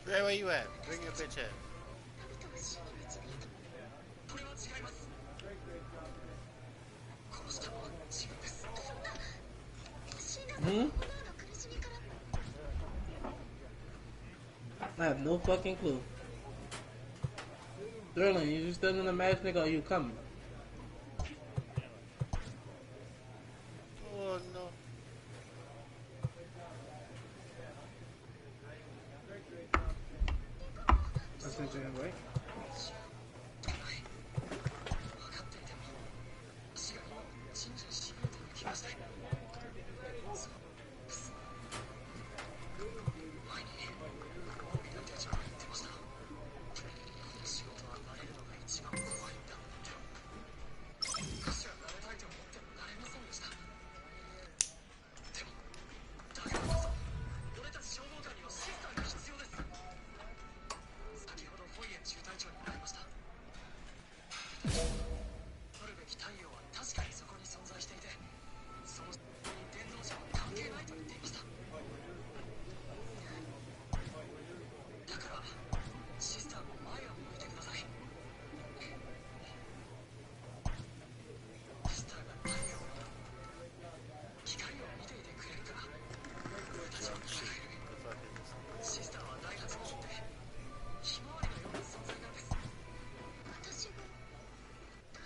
Hey, where you at? Bring your bitch at. I have no fucking clue. Sterling, you still in the match, nigga, or you coming? Oh no. I sent you in, right?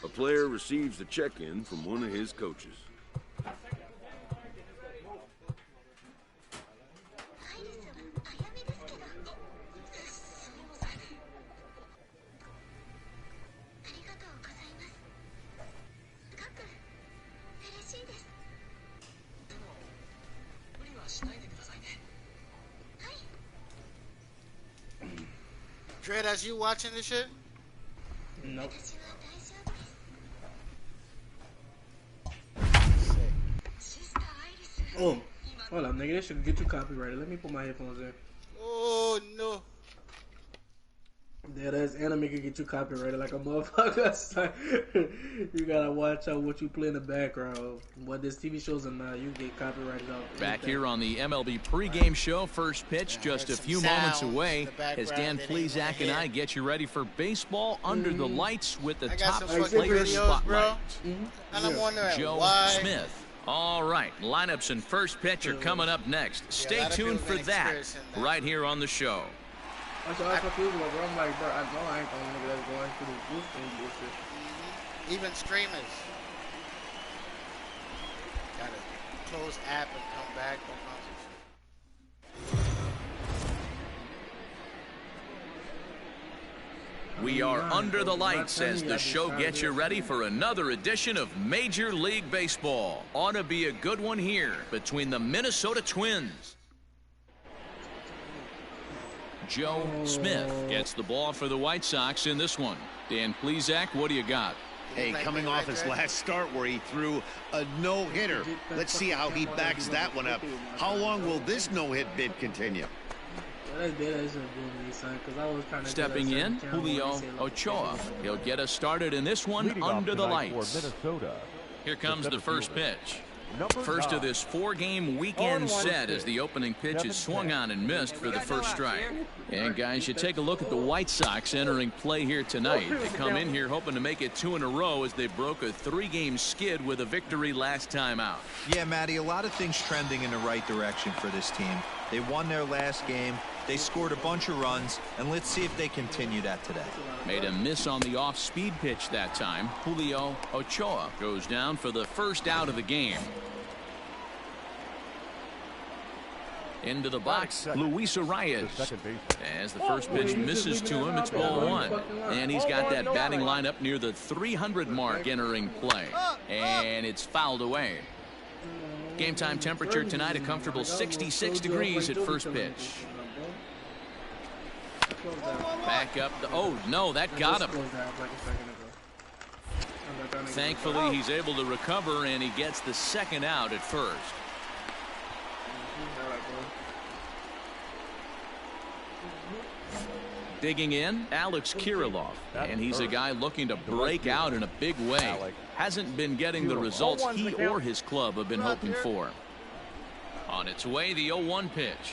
A player receives a check-in from one of his coaches. Dread, as you watching this shit? Nope. Oh, hold up, nigga. This should get you copyrighted. Let me put my headphones in. Oh no. Yeah, that's anime can get you copyrighted like a motherfucker. So, you gotta watch out what you play in the background. What this TV shows and you get copyrighted off. Back here on the MLB pregame show, first pitch just a few moments away as Dan Plesac and I get you ready for baseball under the lights with the top player spotlight. And I'm wondering Joe why. Smith. All right, lineups and first pitch are coming up next. Stay tuned for that right here on the show. That's what I confused with, bro. I'm like, bro, I know I ain't the only nigga that's going through this thing bullshit. Even streamers. Gotta close app and come back. We are under the lights as the show gets you ready for another edition of Major League Baseball. Ought to be a good one here between the Minnesota Twins. Joe Smith gets the ball for the White Sox in this one. Dan Plesac, what do you got? Hey, coming off his last start where he threw a no-hitter. Let's see how he backs that one up. How long will this no-hit bid continue? Stepping in, Julio Ochoa. He'll get us started in this one under the lights. Here comes the first pitch. First of this 4-game weekend set as the opening pitch is swung on and missed for the first strike. And guys, you take a look at the White Sox entering play here tonight. They come in here hoping to make it 2 in a row as they broke a 3-game skid with a victory last time out. Yeah, Matty, a lot of things trending in the right direction for this team. They won their last game. They scored a bunch of runs, and let's see if they continue that today. Made a miss on the off-speed pitch that time. Julio Ochoa goes down for the first out of the game. Into the box, Luis Arias. As the first pitch misses to him, it's ball 1. And he's got that batting line up near the 300 mark entering play. And it's fouled away. Game time temperature tonight, a comfortable 66 degrees at first pitch. Back up. Oh, no, that got him. Thankfully, he's able to recover, and he gets the second out at first. Digging in, Alex Kirilloff, and he's a guy looking to break out in a big way. Hasn't been getting the results he or his club have been hoping for. On its way, the 0-1 pitch.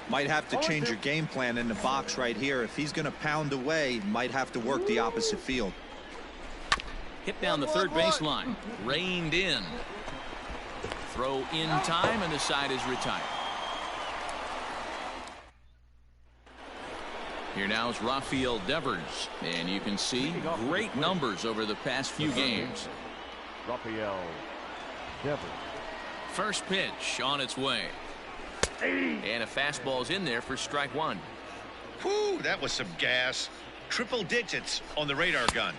Might have to change your game plan in the box right here. If he's going to pound away, might have to work the opposite field. Hit down the third baseline. Reined in. Throw in time, and the side is retired. Here now is Rafael Devers, and you can see great numbers over the past few games. Rafael Devers. First pitch on its way. And a fastball's in there for strike 1. Whew, that was some gas. Triple digits on the radar gun.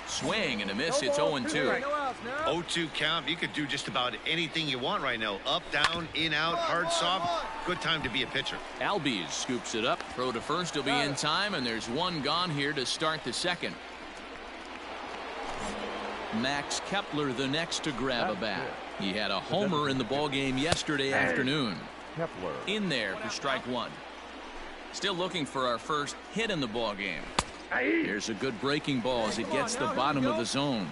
Swing and a miss. It's 0-2. 0-2 count. You could do just about anything you want right now. Up, down, in, out, hard, soft. Good time to be a pitcher. Albies scoops it up. Throw to first will be in time, and there's one gone here to start the second. Max Kepler the next to grab a bat. He had a homer in the ballgame yesterday afternoon. Kepler. In there for strike 1. Still looking for our first hit in the ballgame. Here's a good breaking ball as it gets the bottom of the zone.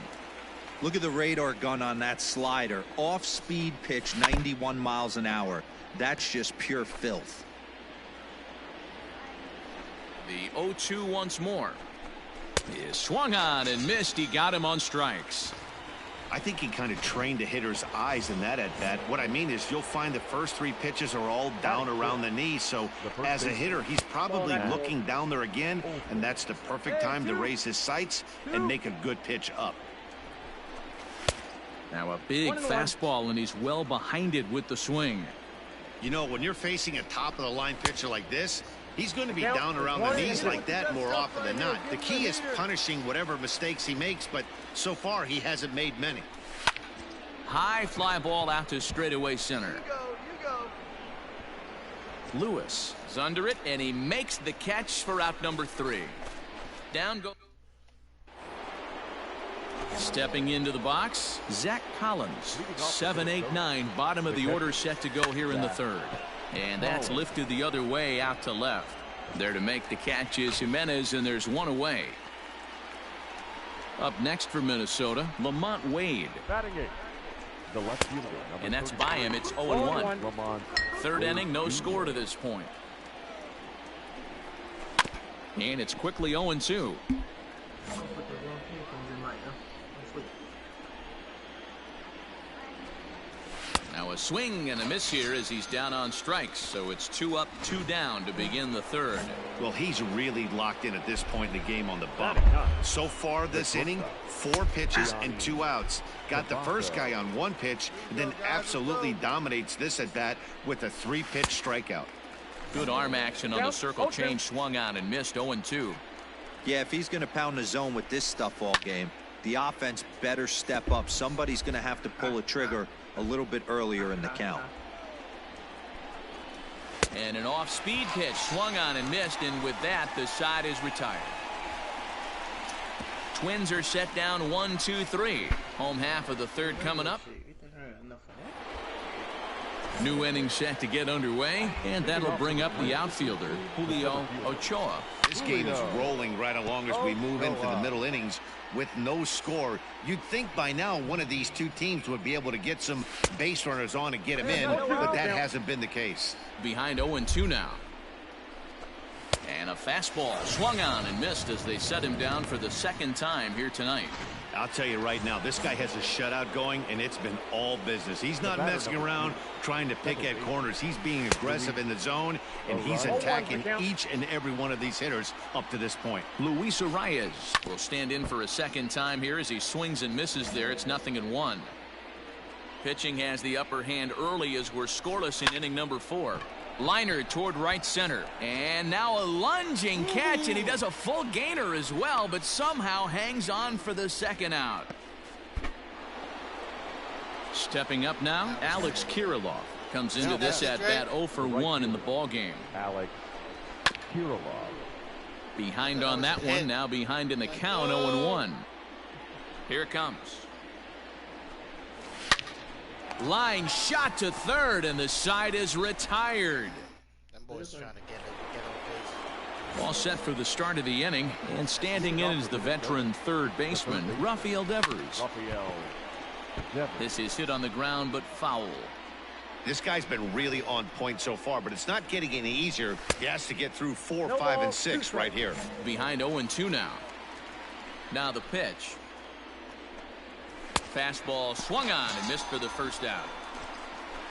Look at the radar gun on that slider. Off-speed pitch, 91 miles an hour. That's just pure filth. The 0-2 once more. He is swung on and missed. He got him on strikes. I think he kind of trained the hitter's eyes in that at bat. What I mean is you'll find the first 3 pitches are all down around the knee. So as a hitter, he's probably looking down there again, and that's the perfect time to raise his sights and make a good pitch up. Now a big fastball, and he's well behind it with the swing. You know, when you're facing a top-of-the-line pitcher like this, he's going to be down around the knees like that more often than not. The key is punishing whatever mistakes he makes, but so far he hasn't made many. High fly ball out to straightaway center. Lewis is under it, and he makes the catch for out number 3. Down go. Stepping into the box, Zach Collins. 7, 8, 9, bottom of the order set to go here in the 3rd. And that's lifted the other way out to left. There to make the catch is Jimenez, and there's one away. Up next for Minnesota, Lamont Wade. Batting 8. The left fielder. And that's by him. It's 0-1. 3rd inning, no score to this point. And it's quickly 0-2. Now a swing and a miss here as he's down on strikes, so it's 2 up, 2 down to begin the 3rd. Well, he's really locked in at this point in the game on the bump. So far this inning, 4 pitches and 2 outs. Got the first guy on 1 pitch, and then absolutely dominates this at bat with a 3-pitch strikeout. Good arm action on the circle change, swung on and missed. 0-2. Yeah, if he's going to pound the zone with this stuff all game, the offense better step up. Somebody's going to have to pull a trigger a little bit earlier in the count. And an off-speed pitch swung on and missed, and with that the side is retired. Twins are set down 1-2-3. Home half of the 3rd coming up. New inning set to get underway, and that'll bring up the outfielder, Julio Ochoa. This game is rolling right along as we move into the middle innings with no score. You'd think by now one of these two teams would be able to get some base runners on and get them in, but that hasn't been the case. Behind 0-2 now. And a fastball swung on and missed as they set him down for the second time here tonight. I'll tell you right now, this guy has a shutout going, and it's been all business. He's not messing around trying to pick at corners. He's being aggressive in the zone, and he's attacking each and every one of these hitters up to this point. Luis Arias will stand in for a second time here as he swings and misses there. It's 0-1. Pitching has the upper hand early as we're scoreless in inning number 4. Liner toward right center, and now a lunging catch, and he does a full gainer as well, but somehow hangs on for the second out. Stepping up now, Alex Kirilloff comes into this at bat 0 for 1 in the ball game. Alex Kirilloff. Behind on that one, now behind in the count, 0-1. Here it comes. Line shot to third, and the side is retired. Them boys trying to get on base. All set for the start of the inning, and standing in is the veteran third baseman, Rafael Devers. This is hit on the ground, but foul. This guy's been really on point so far, but it's not getting any easier. He has to get through 4, 5, and 6 right here. Behind 0-2 now. Now the pitch. Fastball swung on and missed for the first out.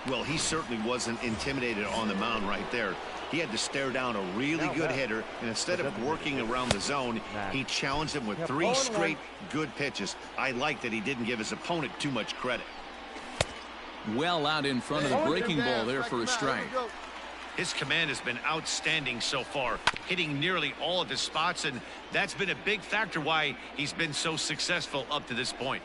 Well, he certainly wasn't intimidated on the mound right there. He had to stare down a really good hitter, and instead of working around the zone, he challenged him with 3 straight good pitches. I like that he didn't give his opponent too much credit. Well out in front of the breaking ball there for a strike. His command has been outstanding so far, hitting nearly all of his spots, and that's been a big factor why he's been so successful up to this point.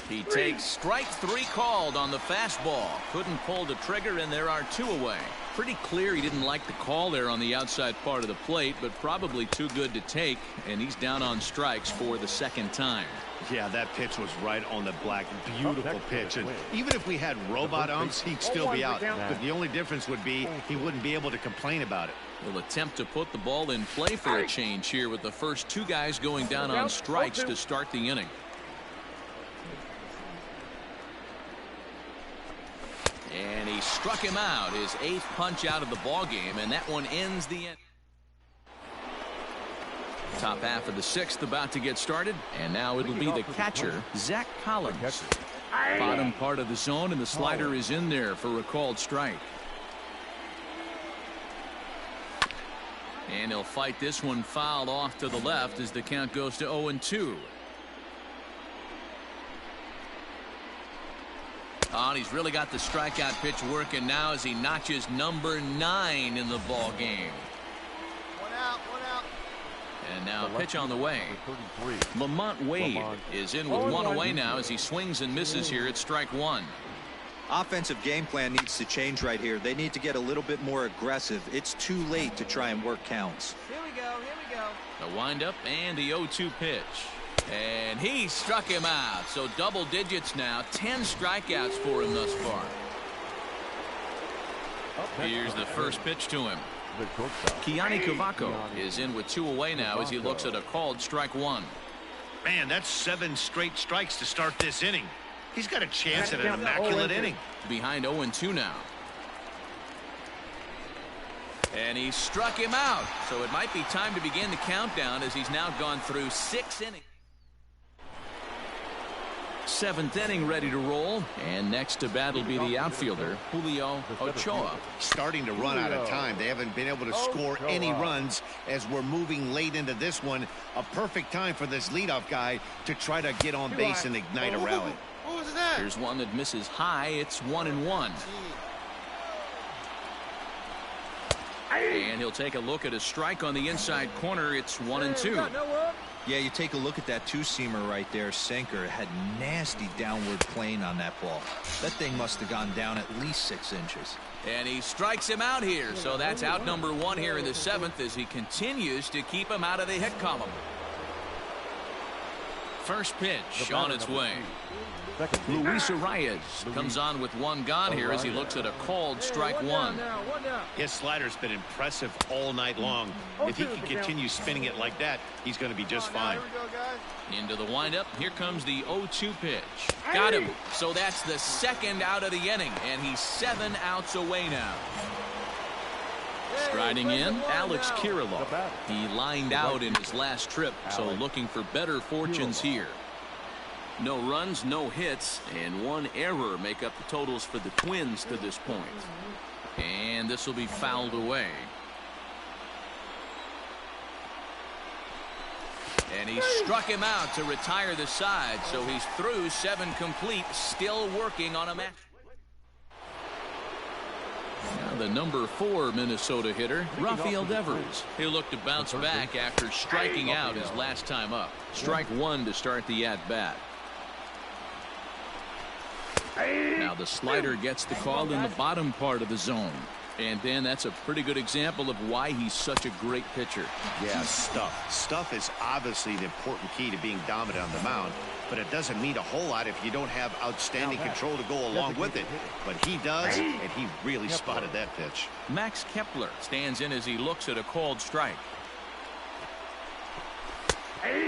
He takes strike 3 called on the fastball. Couldn't pull the trigger, and there are 2 away. Pretty clear he didn't like the call there on the outside part of the plate, but probably too good to take, and he's down on strikes for the second time. Yeah, that pitch was right on the black. Beautiful pitch. And even if we had robot umps, he'd still be out. But the only difference would be he wouldn't be able to complain about it. Will attempt to put the ball in play for a change here with the first 2 guys going down on strikes to start the inning. And he struck him out, his 8th punch out of the ball game, and that one ends the end. Top half of the 6th about to get started, and now it'll be the catcher, Zach Collins. Bottom part of the zone, and the slider is in there for a called strike. And he'll fight this one fouled off to the left as the count goes to 0-2. Oh, and he's really got the strikeout pitch working now as he notches number 9 in the ball game. 1 out, 1 out. And now a pitch on the way. Mlb20 is in with 1 away now as he swings and misses here at strike 1. Offensive game plan needs to change right here. They need to get a little bit more aggressive. It's too late to try and work counts. Here we go, here we go. The windup and the 0-2 pitch. And he struck him out. So double digits now. 10 strikeouts for him thus far. Here's the first pitch to him. Kiani Cavaco is in with 2 away now as he looks at a called strike 1. Man, that's 7 straight strikes to start this inning. He's got a chance at an immaculate inning. Behind 0-2 now. And he struck him out. So it might be time to begin the countdown as he's now gone through 6 innings. 7th inning ready to roll, and next to bat will be the outfielder Julio Ochoa. Starting to run out of time. They haven't been able to score any runs as we're moving late into this one. A perfect time for this leadoff guy to try to get on base and ignite a rally. What was that? Here's one that misses high. It's 1-1. And he'll take a look at a strike on the inside corner. It's 1-2. Yeah, you take a look at that 2-seamer right there. Sinker had nasty downward plane on that ball. That thing must have gone down at least 6 inches. And he strikes him out here. So that's out number 1 here in the 7th as he continues to keep him out of the hit column. First pitch on its way. Luis Arias comes on with one gone here as he looks at a called strike one. His slider's been impressive all night long. If he can continue spinning it like that, he's going to be just fine. Into the windup. Here comes the 0-2 pitch. Got him. So that's the second out of the inning, and he's 7 outs away now. Striding in, Alex Kirilloff. He lined out in his last trip, so looking for better fortunes here. No runs, no hits, and 1 error make up the totals for the Twins to this point. And this will be fouled away. And he struck him out to retire the side, so he's through 7 complete, still working on a match. Now the number 4 Minnesota hitter, Rafael Devers. He'll look to bounce back after striking out his last time up. Strike 1 to start the at-bat. Now the slider gets the call in the bottom part of the zone. And Dan, that's a pretty good example of why he's such a great pitcher. Yeah, stuff. Stuff is obviously the important key to being dominant on the mound, but it doesn't mean a whole lot if you don't have outstanding control to go along with it. But he does, and he really spotted that pitch. Max Kepler stands in as he looks at a called strike.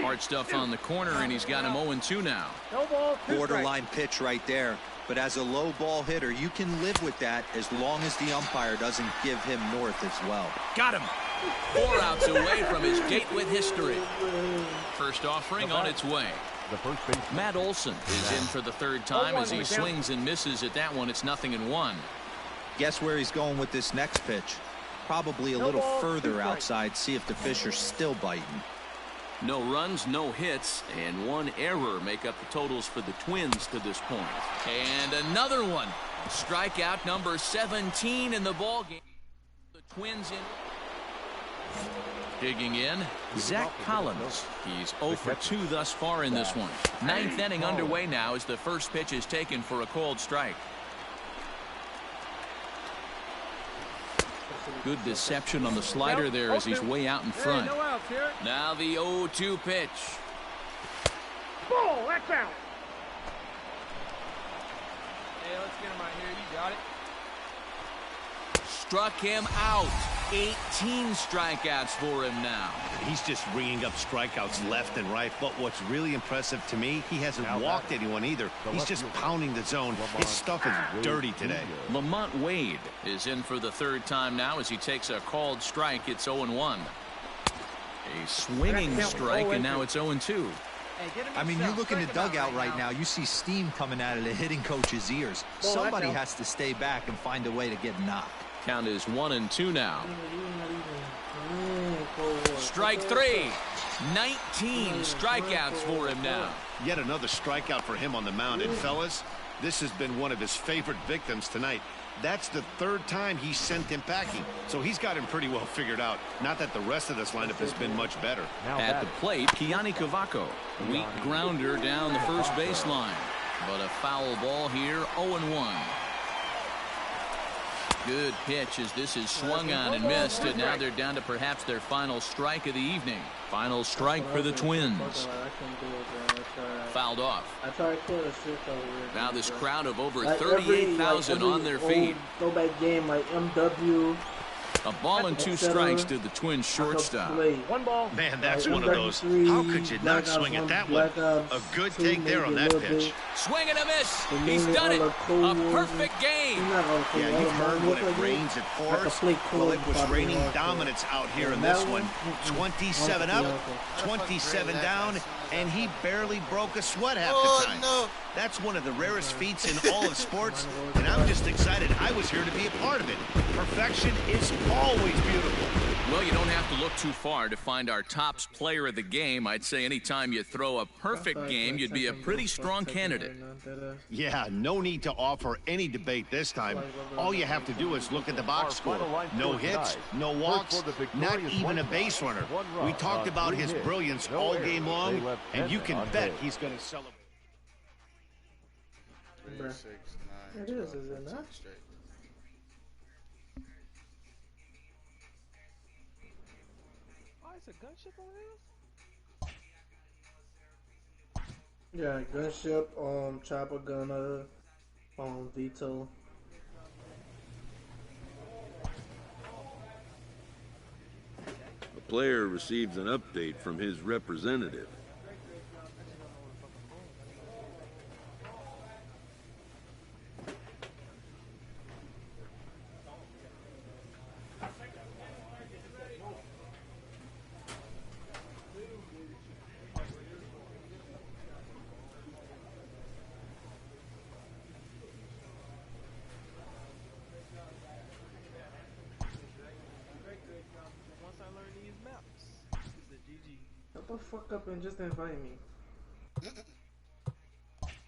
Hard stuff on the corner, and he's got him 0-2 now. Borderline pitch right there. But as a low ball hitter, you can live with that as long as the umpire doesn't give him north as well. Got him. 4 outs away from his date with history. First offering on its way. Matt Olson is in for the 3rd time as he swings and misses at that one. It's 0-1. Guess where he's going with this next pitch? Probably a little further outside. See if the fish are still biting. No runs, no hits, and 1 error make up the totals for the Twins to this point. And another one. Strikeout number 17 in the ballgame. The Twins in. Digging in, Zach Collins. He's 0 for 2 thus far in this one. 9th inning underway now as the first pitch is taken for a called strike. Good deception on the slider there as he's way out in front. Now the 0-2 pitch. Ball, that's out. Hey, let's get him out here. You got it. Struck him out. 18 strikeouts for him now. He's just ringing up strikeouts left and right. But what's really impressive to me, he hasn't walked anyone either. He's just pounding the zone. His stuff is dirty today. Lamont Wade is in for the 3rd time now as he takes a called strike. It's 0-1. A swinging strike, and now it's 0-2. I mean, you look in the dugout right now, you see steam coming out of the hitting coach's ears. Somebody has to stay back and find a way to get knocked. Count is 1-2 now. Strike 3. 19 strikeouts for him now. Yet another strikeout for him on the mound. And fellas, this has been one of his favorite victims tonight. That's the 3rd time he sent him packing. So he's got him pretty well figured out. Not that the rest of this lineup has been much better. At the plate, Keani Cavaco. Weak grounder down the first baseline. But a foul ball here, 0-1. Good pitch as this is swung on and missed, and now they're down to perhaps their final strike of the evening. Final strike for the Twins. Fouled off. Now this crowd of over 38,000 on their feet. Throwback game like MW. A ball and 2 strikes to the Twins shortstop. 1 ball. Man, that's one of those. How could you not swing at that one? A good take there on that pitch. Swing and a miss. He's done it. A perfect game. Yeah, you've heard when it rains, it pours. Well, it was raining dominance out here in this one. 27 up, 27 down, and he barely broke a sweat half the time. No. That's one of the rarest feats in all of sports, and I'm just excited I was here to be a part of it. Perfection is always beautiful. Well, you don't have to look too far to find our tops player of the game. I'd say anytime you throw a perfect game, you'd be a pretty strong candidate. Yeah, no need to offer any debate this time. All you have to do is look at the box score. No hits, no walks, not even a base runner. We talked about his brilliance all game long, and you can bet he's going to celebrate. 3, 6, 9, 12, 14 straight. Why is a gunship on this? Yeah, gunship, chopper gunner, veto. A player receives an update from his representative. Shut the fuck up and just invite me.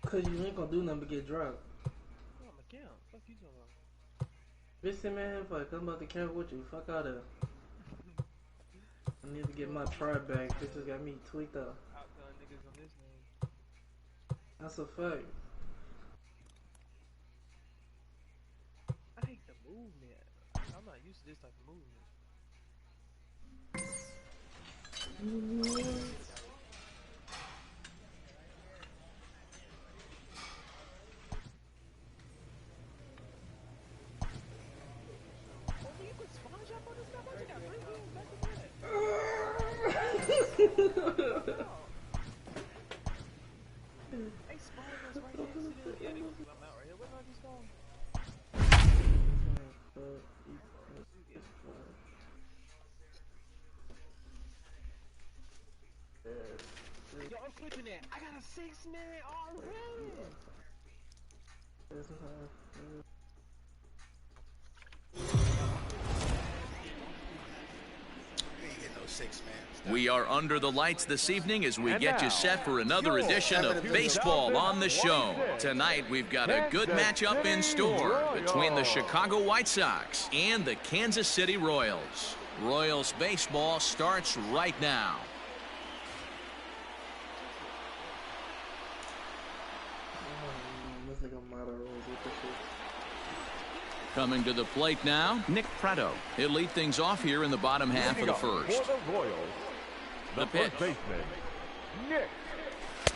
Cause you ain't gonna do nothing but get dropped. Listen, man, fuck, I'm about to camp with you. Fuck out of here. I need to get my tribe back. Bitches got me tweaked up. That's a fact. I hate the movement. I'm not used to this type of movement. Yo, I'm flipping that. I got a 6-man already. We are under the lights this evening as we get you set for another edition of Baseball on the Show. Tonight, we've got a good matchup in store between the Chicago White Sox and the Kansas City Royals. Royals baseball starts right now. Coming to the plate now, Nick Pratto. He'll lead things off here in the bottom half of the first. The pitch.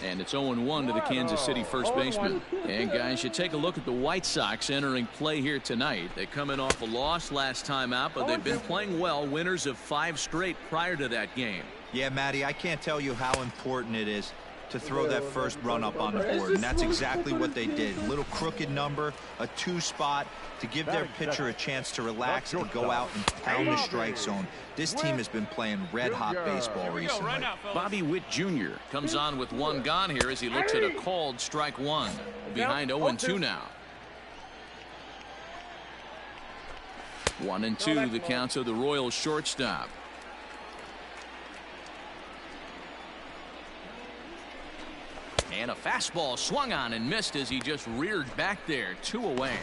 And it's 0-1 to the Kansas City first baseman. And guys, you take a look at the White Sox entering play here tonight. They come in off a loss last time out, but they've been playing well, winners of 5 straight prior to that game. Yeah, Matty, I can't tell you how important it is to throw that first run up on the board, and that's exactly what they did. A little crooked number, a 2 spot to give their pitcher a chance to relax and go out and pound the strike zone. This team has been playing red-hot baseball recently. Bobby Witt Jr. comes on with 1 gone here as he looks at a called strike 1. Behind 0-2 now. 1-2 the counts of the Royals shortstop. And a fastball swung on and missed as he just reared back there. 2 away.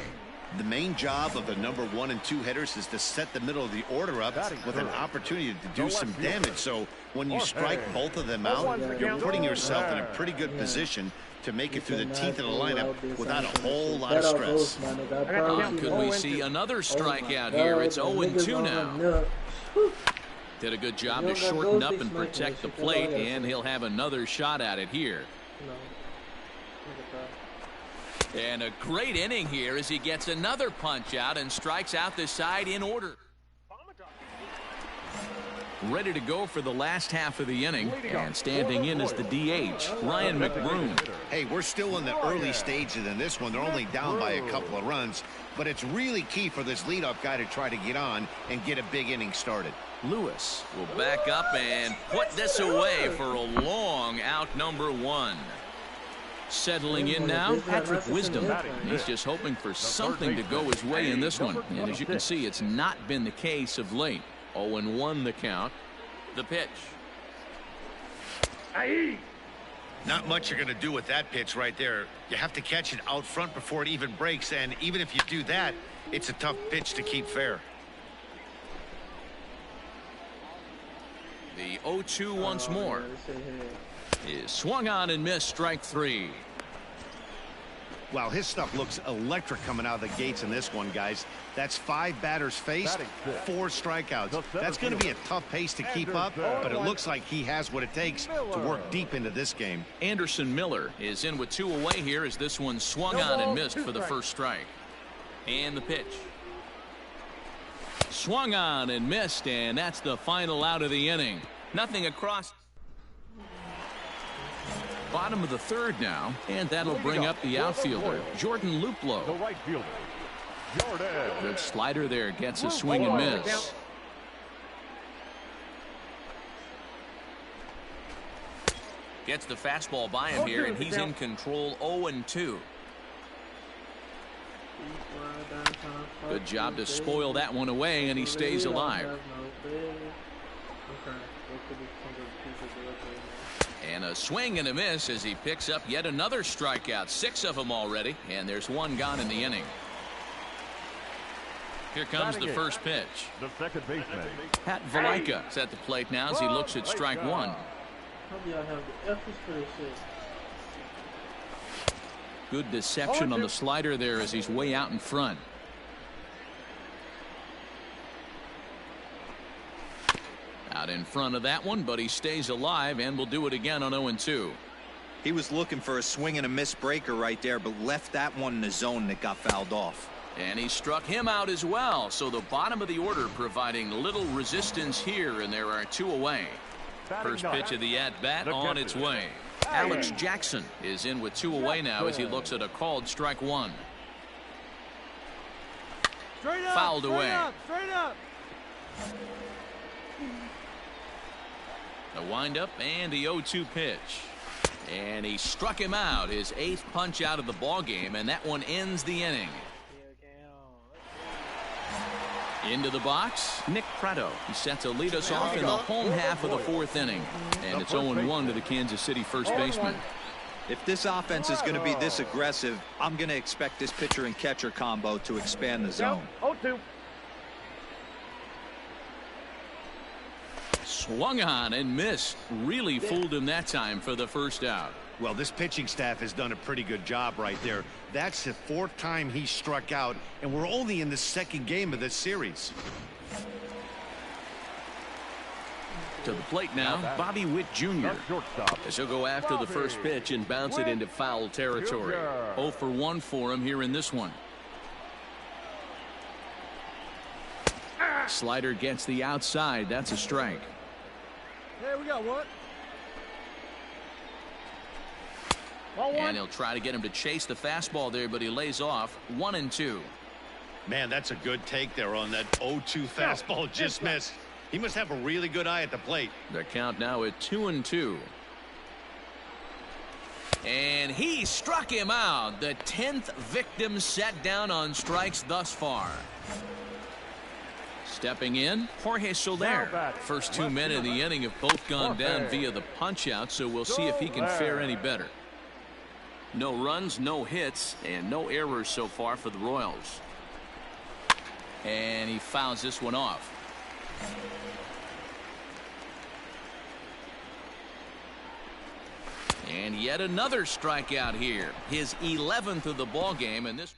The main job of the number 1 and 2 hitters is to set the middle of the order up with an opportunity to do some damage. So when you strike both of them out, you're putting yourself in a pretty good position to make it through the teeth of the lineup without a whole lot of stress. Could we see another strikeout here? It's 0-2 now. Did a good job to shorten up and protect the plate, and he'll have another shot at it here. And a great inning here as he gets another punch out and strikes out the side in order. Ready to go for the last half of the inning, and standing in is the DH, Ryan McBroom. Hey, we're still in the early stages in this one. They're only down by a couple of runs, but it's really key for this leadoff guy to try to get on and get a big inning started. Lewis will back up and put this away for a long out number 1. Settling in now, Patrick Wisdom. He's just hoping for something to go his way in this one. And as you can see, it's not been the case of late. 0-1 the count. The pitch. Not much you're going to do with that pitch right there. You have to catch it out front before it even breaks. And even if you do that, it's a tough pitch to keep fair. The 0-2 once more. Is swung on and missed, strike 3. Well, his stuff looks electric coming out of the gates in this one, guys. That's 5 batters faced, 4 strikeouts. That's going to be a tough pace to keep up, but it looks like he has what it takes to work deep into this game. Anderson Miller is in with 2 away here as this one swung on and missed for the first strike. And the pitch. Swung on and missed, and that's the final out of the inning. Nothing across. Bottom of the 3rd now, and that'll bring up the outfielder, Jordan Luplow. The right fielder, Jordan. Good slider there, gets a swing and miss. Gets the fastball by him here, and he's in control 0-2. Good job to spoil that one away, and he stays alive. And a swing and a miss as he picks up yet another strikeout. 6 of them already, and there's 1 gone in the inning. Here comes the first pitch. The second baseman, Pat Valaika is at the plate now as he looks at strike 1. Good deception on the slider there as he's way out in front. Out in front of that one, but he stays alive and will do it again on 0-2. He was looking for a swing and a miss breaker right there, but left that one in the zone that got fouled off. And he struck him out as well. So the bottom of the order providing little resistance here, and there are 2 away. First pitch of the at-bat on its way. Alex Jackson is in with 2 away now as he looks at a called strike 1. Fouled away. The windup and the 0-2 pitch. And he struck him out, his 8th punch out of the ball game, and that one ends the inning. Into the box, Nick Pratto. He's set to lead us off in the home half of the 4th inning. And it's 0-1 to the Kansas City first baseman. If this offense is going to be this aggressive, I'm going to expect this pitcher and catcher combo to expand the zone. 0-2. Swung on and missed. Really fooled him that time for the first out. Well, this pitching staff has done a pretty good job right there. That's the 4th time he struck out, and we're only in the 2nd game of this series. To the plate now, Bobby Witt Jr. as he'll go after the first pitch and bounce it into foul territory. 0 for 1 for him here in this one. Slider gets the outside. That's a strike. Hey, we got one. And he'll try to get him to chase the fastball there, but he lays off. 1-2. Man, that's a good take there on that 0-2 fastball. Just missed. He must have a really good eye at the plate. The count now at 2-2. And he struck him out. The 10th victim set down on strikes thus far. Stepping in, Jorge Soler. First 2 men in the inning have both gone down via the punch-out, so we'll see if he can fare any better. No runs, no hits, and no errors so far for the Royals. And he fouls this one off. And yet another strikeout here. His 11th of the ball game, and this.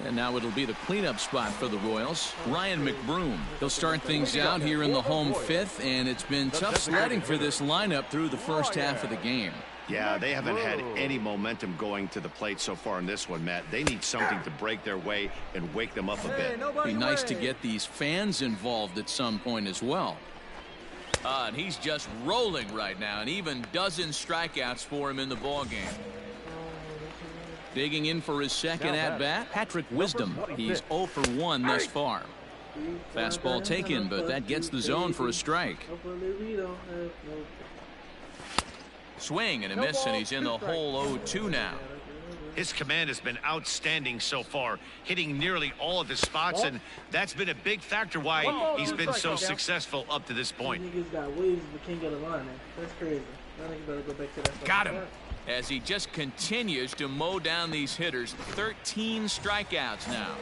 And now it'll be the cleanup spot for the Royals. Ryan McBroom. He'll start things out here in the home 5th, and it's been tough sledding for this lineup through the first half of the game. Yeah, they haven't had any momentum going to the plate so far in this one, Matt. They need something to break their way and wake them up a bit. Be nice to get these fans involved at some point as well. And he's just rolling right now, and even dozen strikeouts for him in the ball game. Digging in for his second at-bat, Patrick Wisdom. He's 0 for 1 thus far. Fastball taken, but that gets the zone for a strike. Swing and a miss, and he's in the hole 0-2 now. His command has been outstanding so far, hitting nearly all of his spots, and that's been a big factor why he's been so successful up to this point. Got him. As he just continues to mow down these hitters. 13 strikeouts now.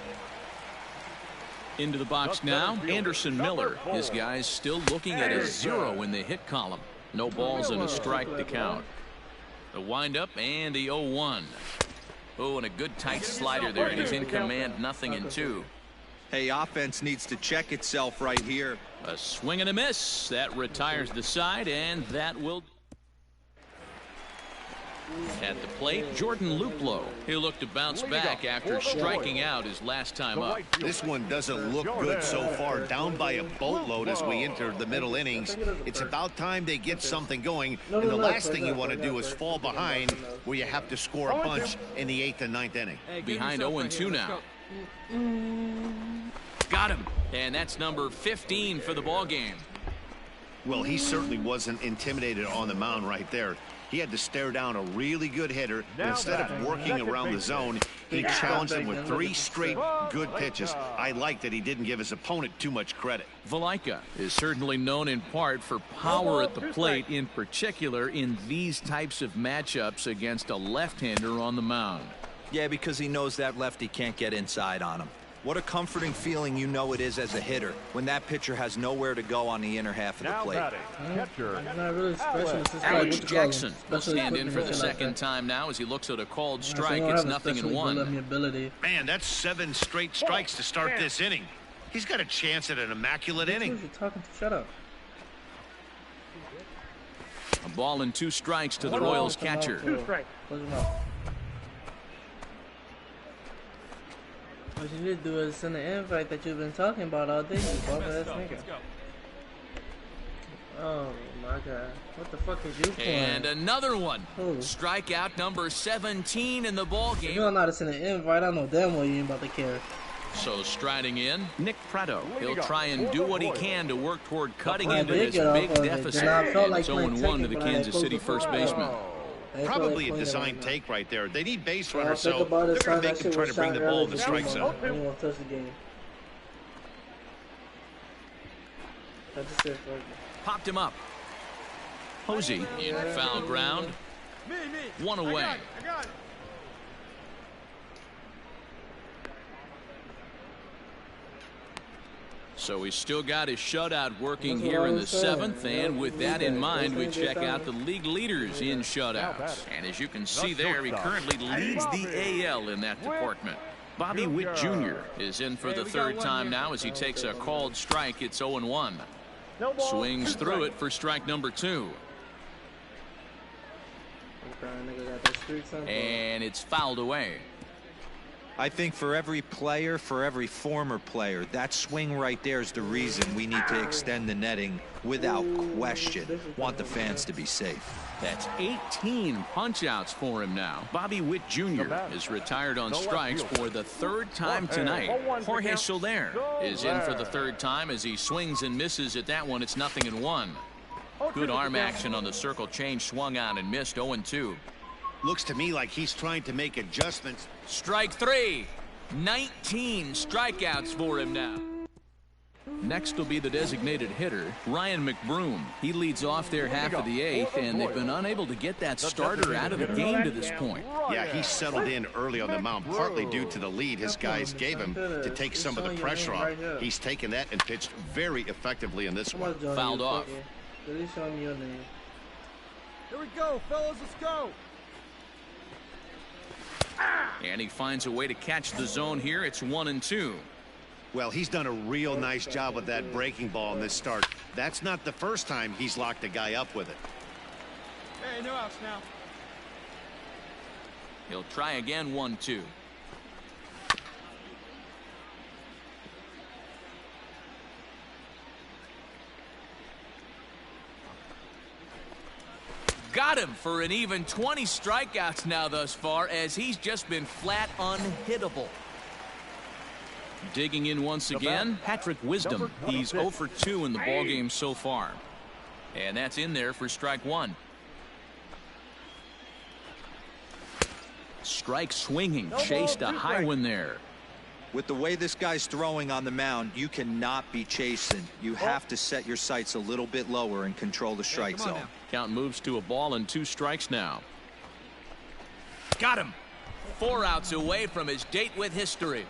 Into the box now, Anderson Miller. His guys still looking at a 0 in the hit column. No balls and a strike to count. The windup and the 0-1. Oh, and a good tight slider there, and he's in command, 0-2. Hey, offense needs to check itself right here. A swing and a miss. That retires the side, and that will... At the plate, Jordan Luplow. He'll look to bounce back after striking out his last time up. This one doesn't look good so far. Down by a boatload as we enter the middle innings. It's about time they get something going. And the last thing you want to do is fall behind where you have to score a bunch in the 8th and 9th inning. Behind 0-2 now. Got him. And that's number 15 for the ball game. Well, he certainly wasn't intimidated on the mound right there. He had to stare down a really good hitter, and instead of working around the zone, he challenged him with 3 straight good pitches. I like that he didn't give his opponent too much credit. Valaika is certainly known in part for power at the plate, in particular in these types of matchups against a left-hander on the mound. Yeah, because he knows that lefty can't get inside on him. What a comforting feeling you know it is as a hitter when that pitcher has nowhere to go on the inner half of the plate. Alex Jackson will stand in for the second time now as he looks at a called strike. It's 0-1. Man, that's 7 straight strikes to start this inning. He's got a chance at an immaculate inning. Shut up. A ball and 2 strikes to the Royals catcher. What you need to do is send an invite that you've been talking about all day, you bum-ass nigga. Oh my god. What the fuck is you playing? And another one. Strikeout number 17 in the ball game. If you don't know how to send an invite, I know damn well you ain't about to care. So striding in, Nick Prato. He'll try and do what he can to work toward cutting into this big deficit. And it's 0-1 to the Kansas City first baseman. Probably a design take right there. They need base runners, so they're going to make him try to bring the ball to the strike zone. I don't want to touch the game. That's it. Popped him up. Posey in foul ground. 1 away. I got it. So he's still got his shutout working here in the 7th, and with that in mind, we check out the league leaders in shutouts. And as you can see there, he currently leads the AL in that department. Bobby Witt Jr. is in for the 3rd time now as he takes a called strike. It's 0-1. Swings through it for strike number 2. And it's fouled away. I think for every player, for every former player, that swing right there is the reason we need to extend the netting without question. Want the fans to be safe. That's 18 punch-outs for him now. Bobby Witt Jr. is retired on strikes for the 3rd time tonight. Jorge Soler is in for the 3rd time as he swings and misses at that one. It's 0-1. Good arm action on the circle change, swung on and missed. 0-2. Looks to me like he's trying to make adjustments. Strike 3. 19 strikeouts for him now. Next will be the designated hitter, Ryan McBroom. He leads off their half of the 8th, and they've been unable to get that starter out of the game to this point. Yeah, he settled in early on the mound, partly due to the lead his guys gave him to take some of the pressure off. He's taken that and pitched very effectively in this one. Fouled off. Here we go, fellas, let's go. And he finds a way to catch the zone here. It's 1-2. Well, he's done a real nice job with that breaking ball in this start. That's not the first time he's locked a guy up with it. Hey, no outs now. He'll try again. 1-2. Got him for an even 20 strikeouts now thus far, as he's just been flat unhittable. Digging in once again, Patrick Wisdom. He's 0 for 2 in the ballgame so far. And that's in there for strike 1. Strike swinging, chased a high one there. With the way this guy's throwing on the mound, you cannot be chasing. You have to set your sights a little bit lower and control the strike zone. Count moves to a ball and 2 strikes now. Got him. 4 outs away from his date with history.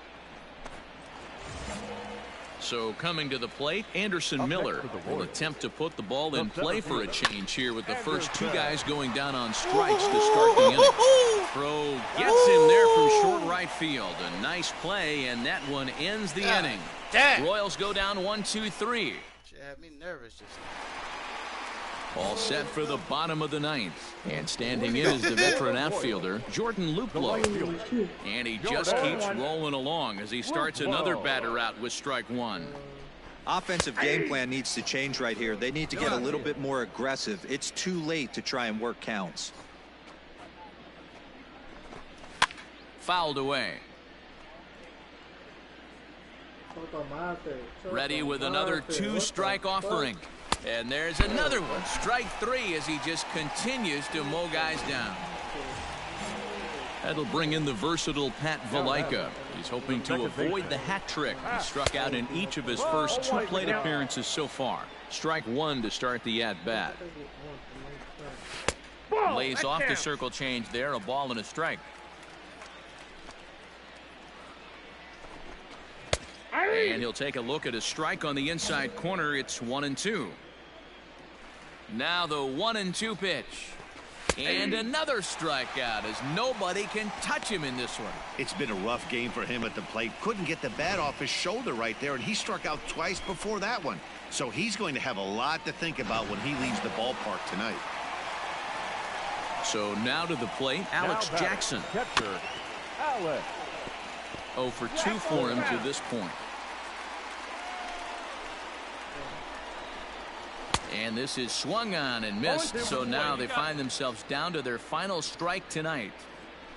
So coming to the plate, Anderson Miller will attempt to put the ball in play for a change here with the first two guys going down on strikes to start the inning. Throw gets him there from short right field. A nice play, and that one ends the inning. Damn. Royals go down 1-2-3. Shit had me nervous just now. All set for the bottom of the ninth. And standing in is the veteran outfielder, Jordan Luplow. And he just keeps rolling along as he starts another batter out with strike one. Offensive game plan needs to change right here. They need to get a little bit more aggressive. It's too late to try and work counts. Fouled away. Ready with another two-strike offering. And there's another one. Strike three as he just continues to mow guys down. That'll bring in the versatile Pat Valaika. He's hoping to avoid the hat trick. He struck out in each of his first two plate appearances so far. Strike one to start the at-bat. Lays off the circle change there. A ball and a strike. And he'll take a look at a strike on the inside corner. It's 1-2. Now the 1-2 pitch. And another strikeout as nobody can touch him in this one. It's been a rough game for him at the plate. Couldn't get the bat off his shoulder right there, and he struck out twice before that one. So he's going to have a lot to think about when he leaves the ballpark tonight. So now to the plate, Alex Jackson. Catcher, Alex. 0 for 2 for him to this point. And this is swung on and missed, so now they find themselves down to their final strike tonight.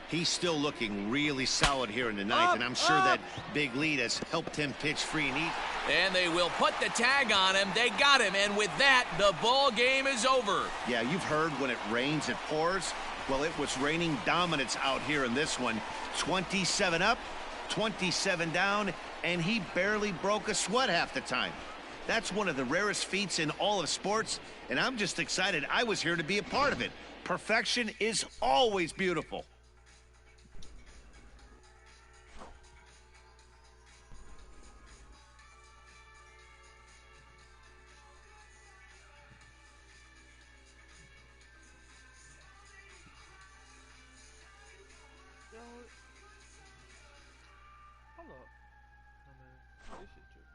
He's still looking really solid here in the ninth, and I'm sure that big lead has helped him pitch free and eat. And they will put the tag on him. They got him, and with that, the ball game is over. Yeah, you've heard when it rains, it pours. Well, it was raining dominance out here in this one. 27 up, 27 down, and he barely broke a sweat half the time. That's one of the rarest feats in all of sports, and I'm just excited I was here to be a part of it. Perfection is always beautiful. Hold up. I mean, this shit tricky.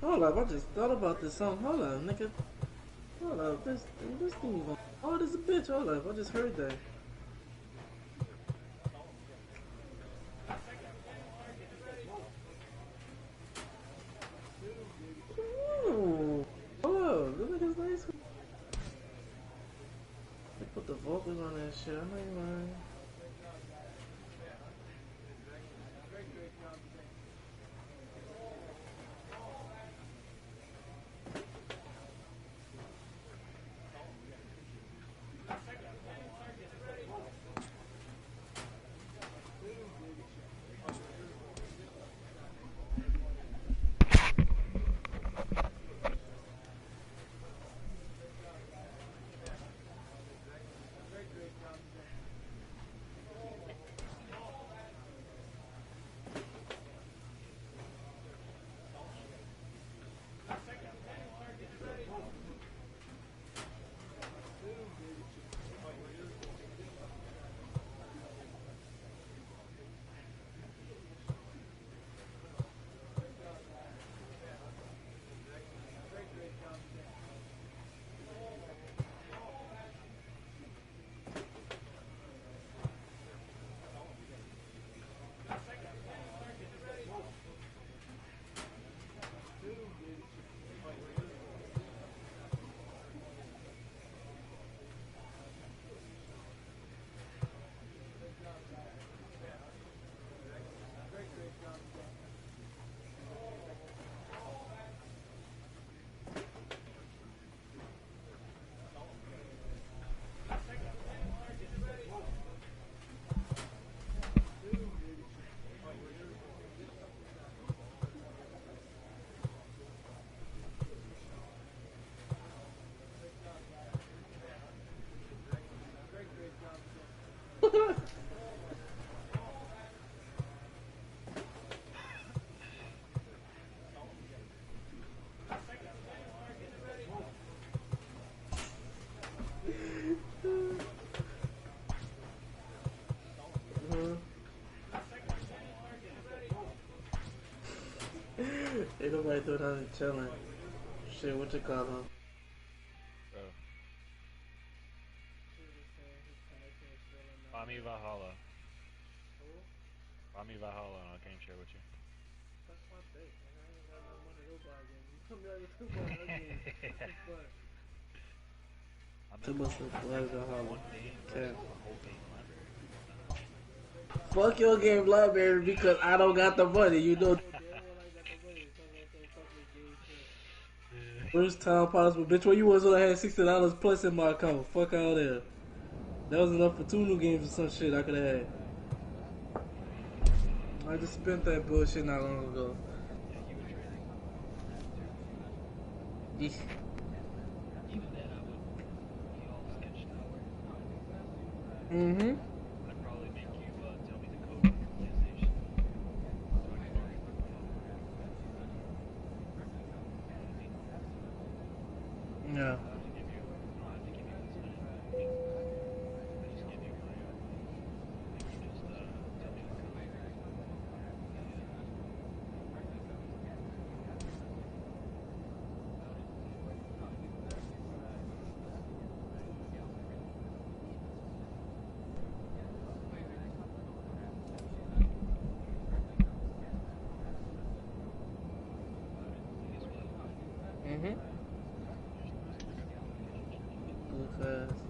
Hold up, I just thought about this song. Hold on, nigga. Hold up, this thing is on. Oh, this is a bitch. Hold up, I just heard that. Ooh. Hold up, look at this nice. They put the vocals on that shit. I'm not even lying. Ain't nobody doing nothing chilling. Shit, what you call him? Bami Valhalla. Bami Valhalla, and I can't share with you. That's my thing, man. I ain't got no money to buy games. You come down to buy that game. Too much for Valhalla. Fuck your game library because I don't got the money, you know. First time possible, bitch. When you was when I had $60 plus in my account. Fuck out there. That was enough for 2 new games or some shit I could have had. I just spent that bullshit not long ago. Yeesh. Mm-hmm. Yeah. Mm-hmm. Go fast.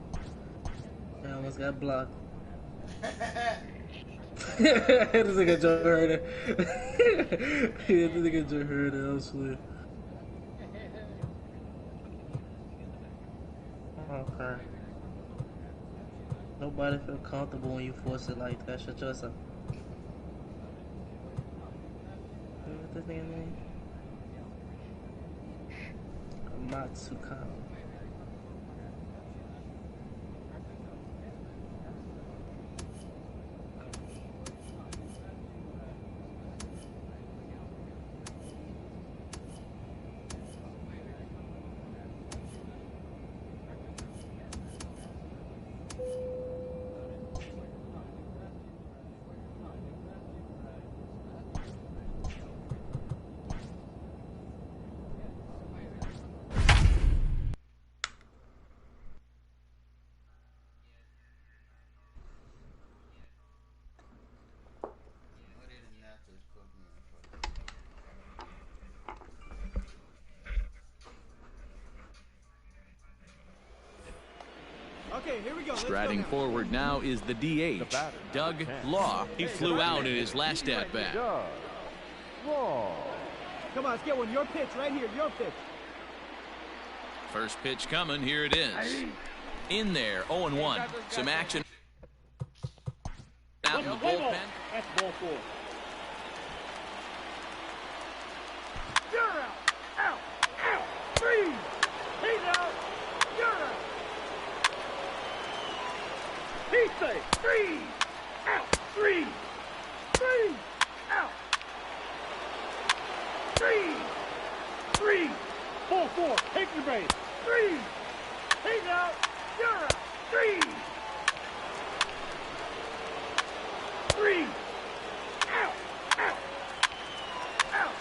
I almost got blocked. This nigga just heard it. Yeah, this nigga just heard it, I swear. Okay. Nobody feel comfortable when you force it like that. Shut yourself. What's this nigga name? Matsuka. Okay, here we go. Striding forward now is the DH, Doug Law. He flew out in his last at-bat. Come on, let's get one. Your pitch right here. Your pitch. First pitch coming. Here it is. In there, 0-1. Some action out in the bullpen. That's ball 4. You're out. Out. Out. Freeze. He's out. You're out. He's safe. Freeze. Out. Freeze. Freeze. Out. Freeze. Freeze. Ball 4. Take your base. Freeze. He's out. You're out. Freeze. Freeze. Out. Out. Out.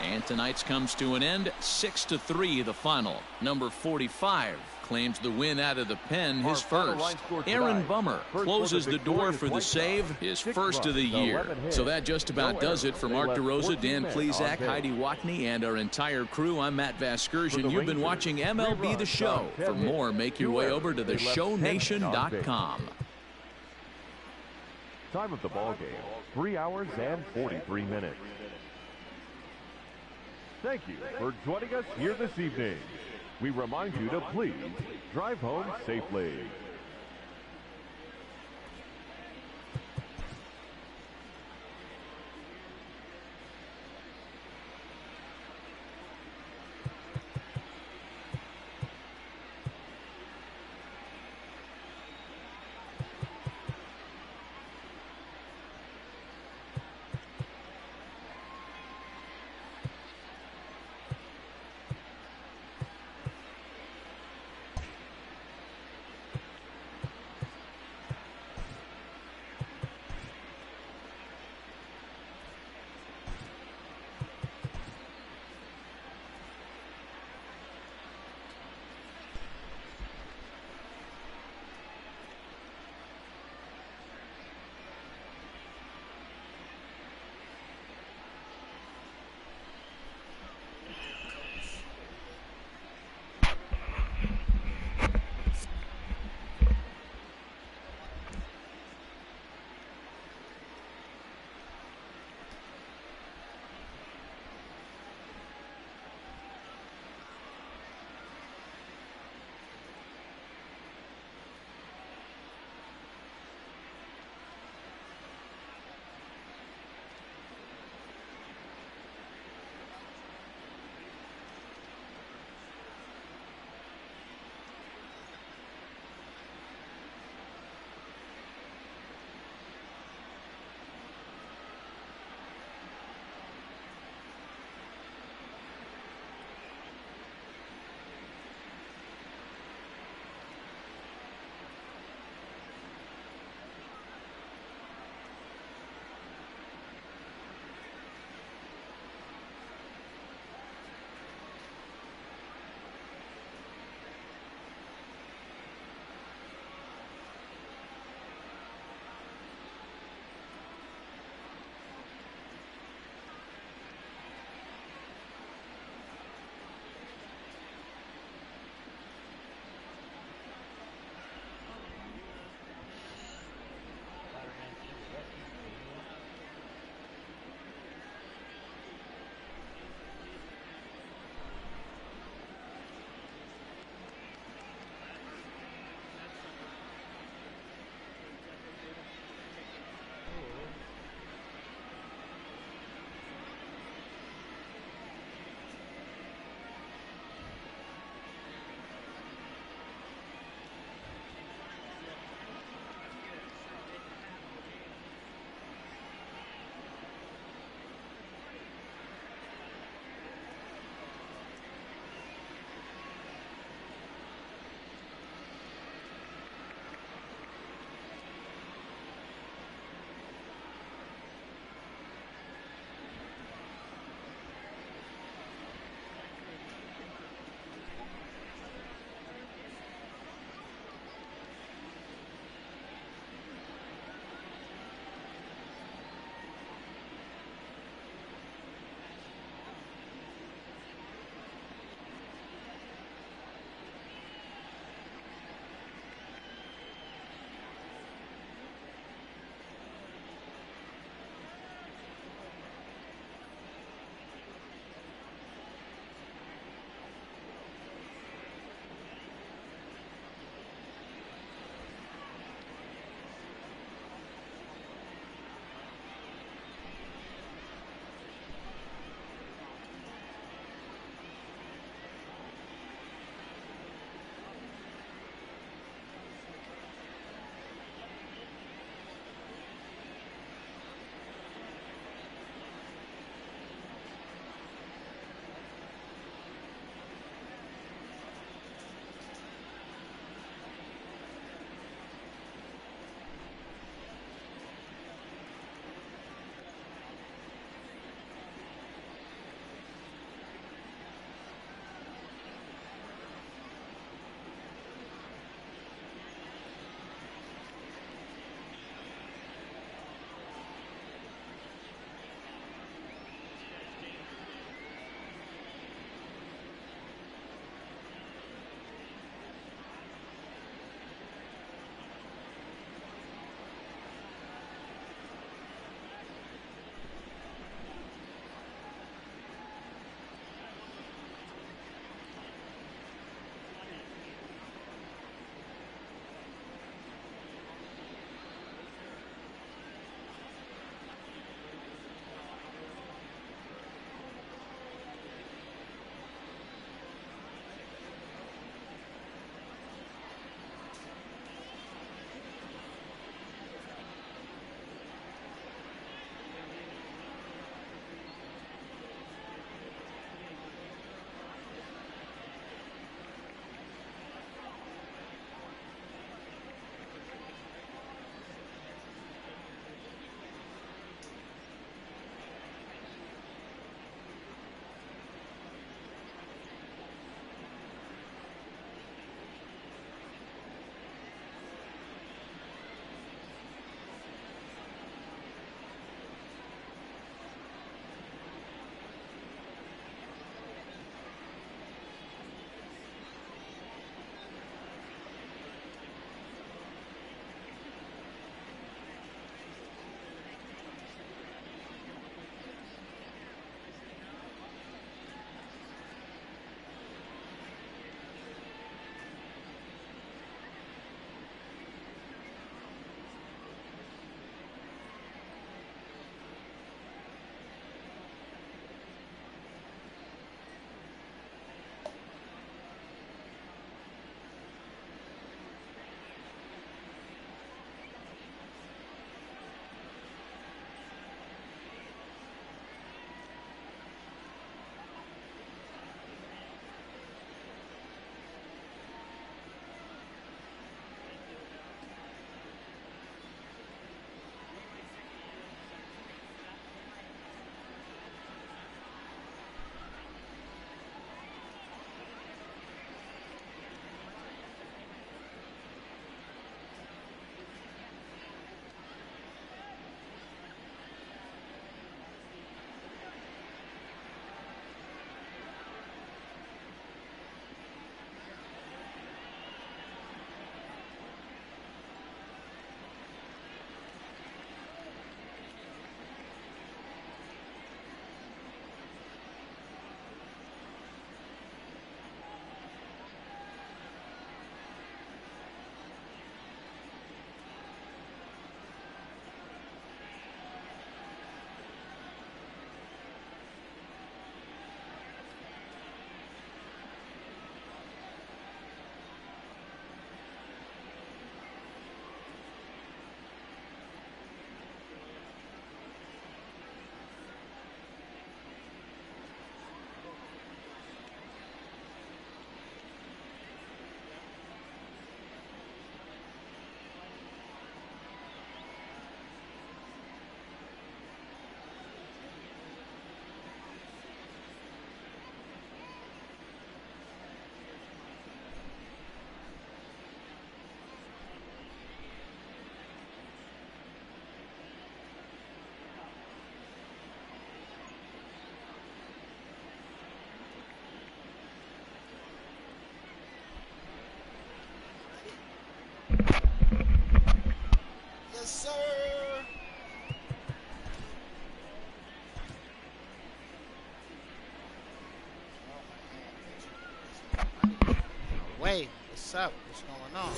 And tonight's comes to an end. 6-3 the final. Number 45 claims the win out of the pen, his first. Aaron Bummer closes the door for the save, his first of the year. So that just about does it for Mark DeRosa, Dan Plesac, Heidi Watney, and our entire crew. I'm Matt Vasgersian. You've been watching MLB The Show. For more, make your way over to theshownation.com. Time of the ball game, 3 hours and 43 minutes. Thank you for joining us here this evening. We remind you to please drive home safely. What's up? What's going on?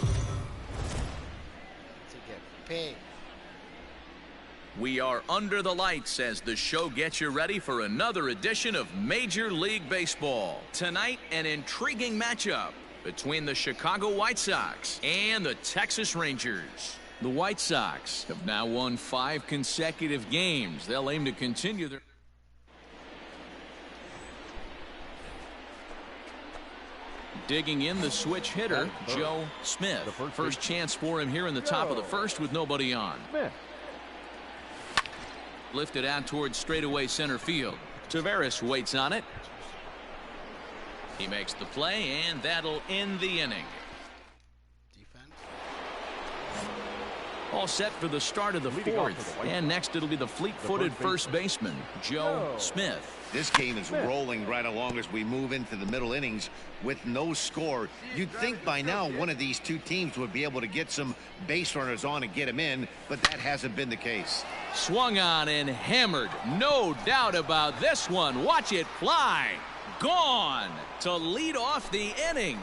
To get paid. We are under the lights as the show gets you ready for another edition of Major League Baseball. Tonight, an intriguing matchup between the Chicago White Sox and the Texas Rangers. The White Sox have now won 5 consecutive games. They'll aim to continue their... Digging in, the switch hitter, Joe Smith. First chance for him here in the top of the first with nobody on. Lifted out towards straightaway center field. Taveras waits on it. He makes the play, and that'll end the inning. All set for the start of the fourth. And next it'll be the fleet-footed first baseman, Joe Smith. This game is rolling right along as we move into the middle innings with no score. You'd think by now one of these two teams would be able to get some base runners on and get them in, but that hasn't been the case. Swung on and hammered. No doubt about this one. Watch it fly. Gone to lead off the inning.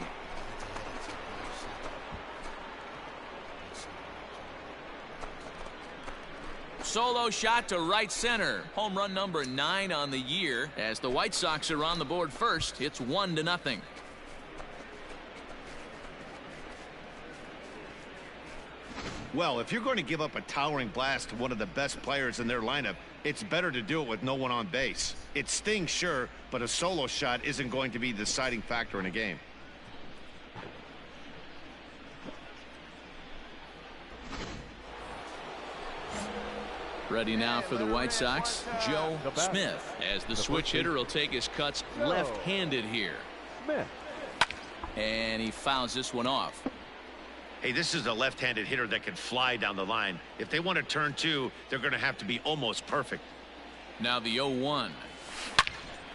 Solo shot to right center. Home run number 9 on the year. As the White Sox are on the board first, it's 1-0. Well, if you're going to give up a towering blast to one of the best players in their lineup, it's better to do it with no one on base. It stings, sure, but a solo shot isn't going to be the deciding factor in a game. Ready now for the White Sox, Joe Smith, as the switch hitter will take his cuts left-handed here. And he fouls this one off. Hey, this is a left-handed hitter that can fly down the line. If they want to turn 2, they're going to have to be almost perfect. Now the 0-1.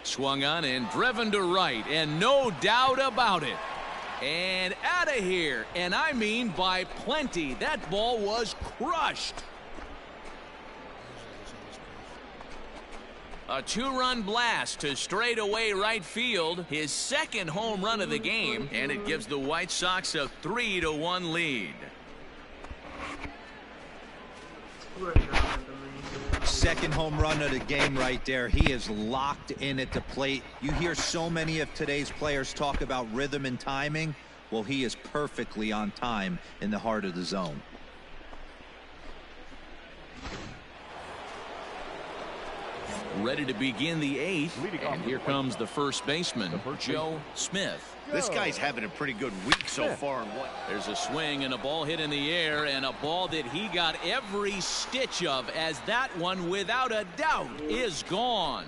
Swung on and driven to right, and no doubt about it. And out of here, and I mean by plenty. That ball was crushed. A 2-run blast to straightaway right field, his second home run of the game, and it gives the White Sox a 3-1 lead. Second home run of the game right there. He is locked in at the plate. You hear so many of today's players talk about rhythm and timing. Well, he is perfectly on time in the heart of the zone. Ready to begin the 8th, and here comes the first baseman, Joe Smith. This guy's having a pretty good week so far. There's a swing and a ball hit in the air, and a ball that he got every stitch of, as that one, without a doubt, is gone.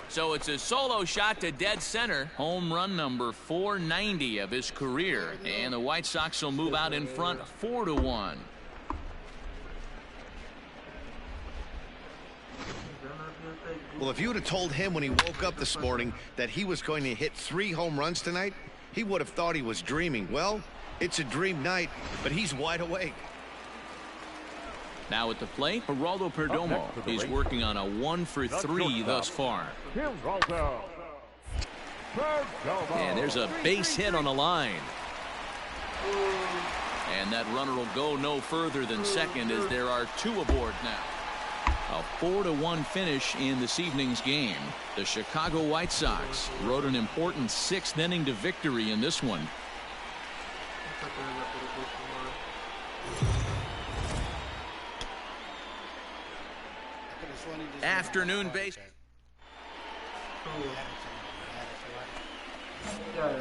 So it's a solo shot to dead center. Home run number 490 of his career. And the White Sox will move out in front 4-1. Well, if you would have told him when he woke up this morning that he was going to hit 3 home runs tonight, he would have thought he was dreaming. Well, it's a dream night, but he's wide awake. Now at the plate, Geraldo Perdomo. He's working on a 1-for-3 thus far. And there's a base hit on the line. And that runner will go no further than second, as there are 2 aboard now. A 4-1 finish in this evening's game. The Chicago White Sox rode an important 6th inning to victory in this one. Afternoon base.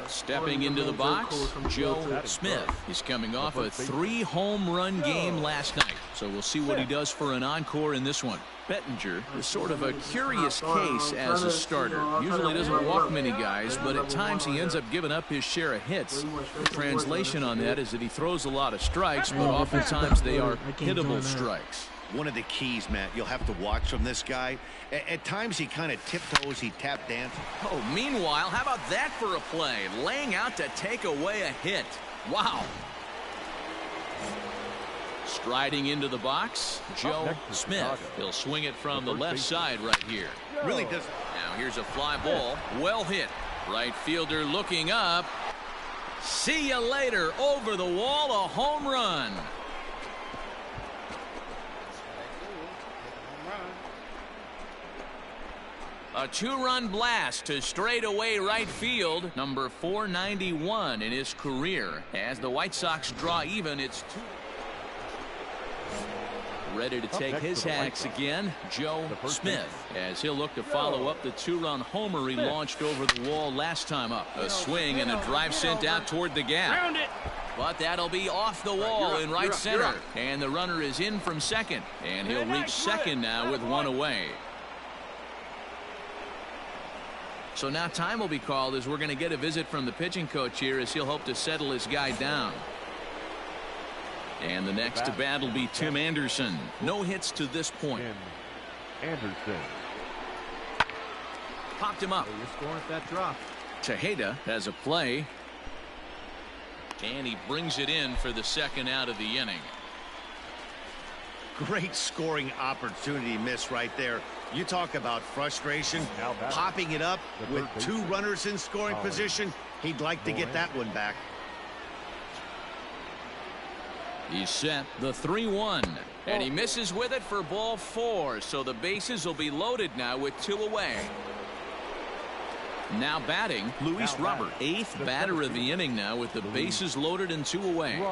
Stepping into the box, Joe Smith. He's coming off a 3-home run game last night, so we'll see what he does for an encore in this one. Bettinger is sort of a curious case as a starter. Usually doesn't walk many guys, but at times he ends up giving up his share of hits. The translation on that is that he throws a lot of strikes, but oftentimes they are hittable strikes. One of the keys, Matt, you'll have to watch from this guy. At times he kind of tiptoes, he tap dances. Oh, meanwhile, how about that for a play? Laying out to take away a hit. Wow. Striding into the box, Joe Smith. He'll swing it from the left side right here. Really doesn't. Now Now here's a fly ball. Well hit. Right fielder looking up. See you later. Over the wall. A home run. A two-run blast to straightaway right field. Number 491 in his career. As the White Sox draw even, it's two. Ready to take his hacks again, Joe Smith, as he'll look to follow up the two-run homer he launched over the wall last time up. A swing and a drive sent out toward the gap. But that'll be off the wall in right center. And the runner is in from second. And he'll reach second now with one away. So now time will be called as we're going to get a visit from the pitching coach here as he'll hope to settle his guy down. And the next to bat will be Tim Anderson. No hits to this point. Anderson. Popped him up. You're scoring at that drop. Tejeda has a play. And he brings it in for the second out of the inning. Great scoring opportunity miss right there. You talk about frustration. Popping it up with two runners in scoring position. He'd like to get that one back. He's set the 3-1. And he misses with it for ball 4. So the bases will be loaded now with 2 away. Now batting, Luis Robert, 8th batter of the inning now with the bases loaded and 2 away.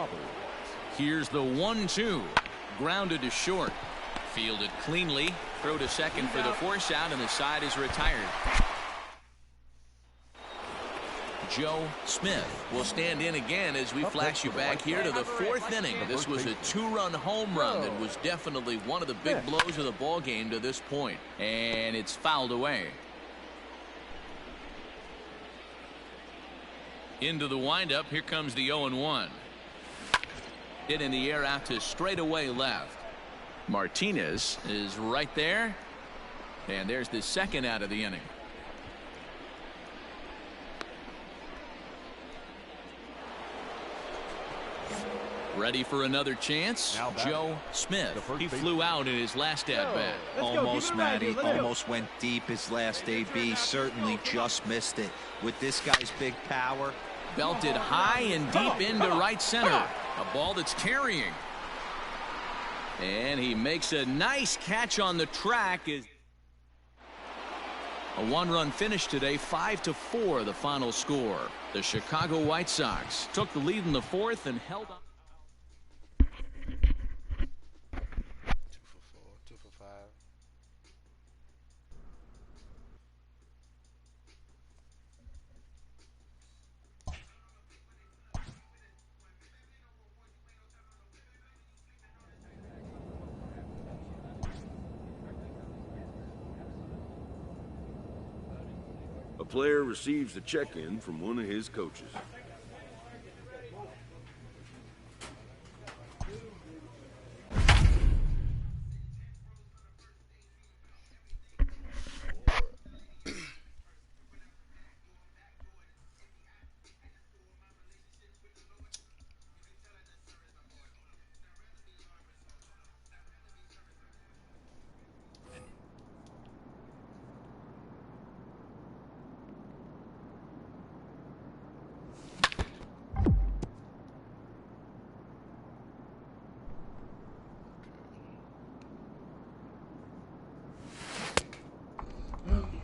Here's the 1-2. Grounded to short. Fielded cleanly. Throw to second for the force out, and the side is retired. Joe Smith will stand in again as we flash you back here to the 4th inning. This was a 2-run home run that was definitely one of the big blows of the ball game to this point, and it's fouled away. Into the windup. Here comes the 0-1. Hit in the air out to straightaway left. Martinez is right there, and there's the second out of the inning. Ready for another chance. Joe Smith. He flew out in his last at bat. Almost, Matty. Almost went deep his last AB. Certainly just missed it. With this guy's big power. Belted high and deep into right center. A ball that's carrying. And he makes a nice catch on the track. A 1-run finish today, 5-4 the final score. The Chicago White Sox took the lead in the 4th and held on. 2 for 5. A player receives a check-in from one of his coaches.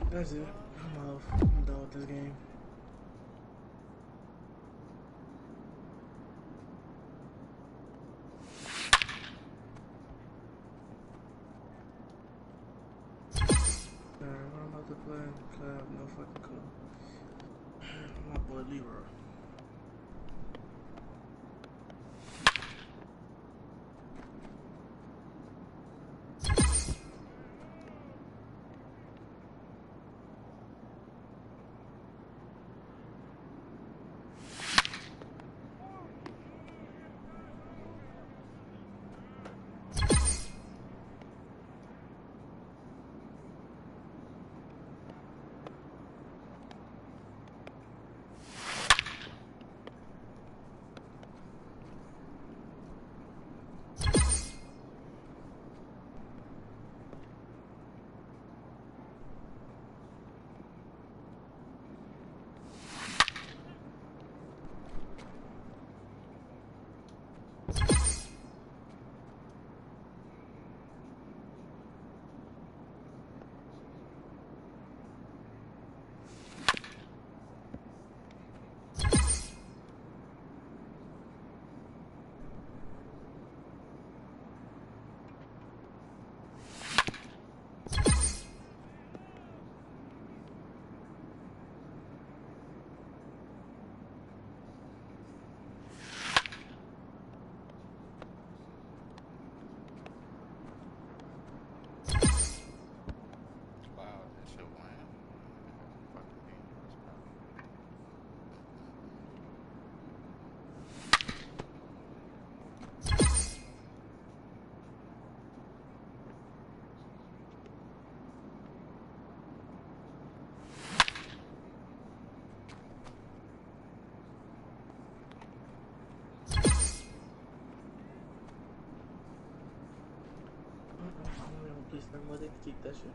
That's it. I'm off. I'm done with this game. What I'm about to play, I have no fucking clue. My boy Leroy. that shit.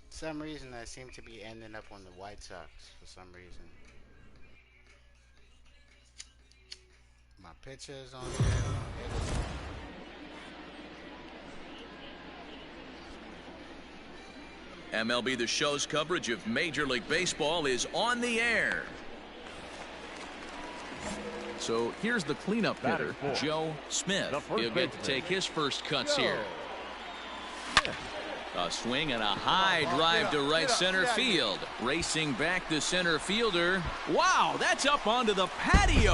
For some reason, I seem to be ending up on the White Sox for some reason. My pitchers on there. MLB The Show's coverage of Major League Baseball is on the air. So here's the cleanup hitter, Joe Smith. He'll get to take his first cuts here. A swing and a high drive to right center field. Racing back the center fielder. Wow, that's up onto the patio.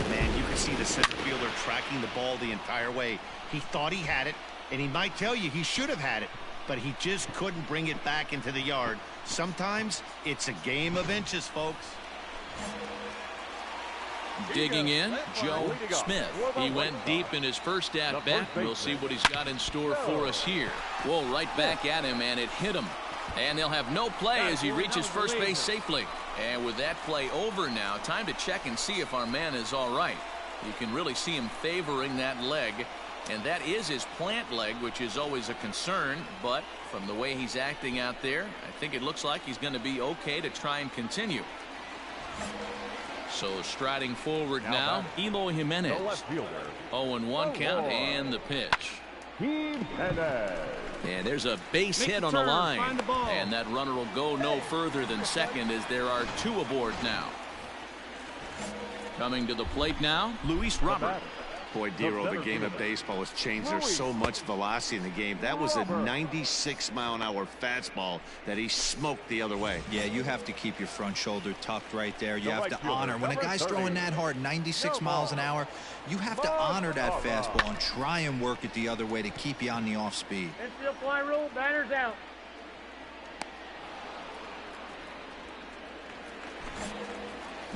Man, you can see the center fielder tracking the ball the entire way. He thought he had it, and he might tell you he should have had it, but he just couldn't bring it back into the yard. Sometimes it's a game of inches, folks. Digging in, Joe Smith. He went deep in his first at-bat. We'll see what he's got in store for us here. Whoa, right back at him, and it hit him. And they'll have no play as he reaches first base safely. And with that play over now, time to check and see if our man is all right. You can really see him favoring that leg. And that is his plant leg, which is always a concern. But from the way he's acting out there, I think it looks like he's going to be okay to try and continue. So striding forward now, Eloy Jimenez. 0-1 count and the pitch. And there's a base hit on the line. And that runner will go no further than second as there are two aboard now. Coming to the plate now, Luis Robert. Boy, Dero, the game of baseball has changed. There's so much velocity in the game. That was a 96-mile-an-hour fastball that he smoked the other way. Yeah, you have to keep your front shoulder tucked right there. You have to honor. When a guy's throwing that hard, 96 miles an hour, you have to honor that fastball and try and work it the other way to keep you on the off speed. Infield fly rule, batters out.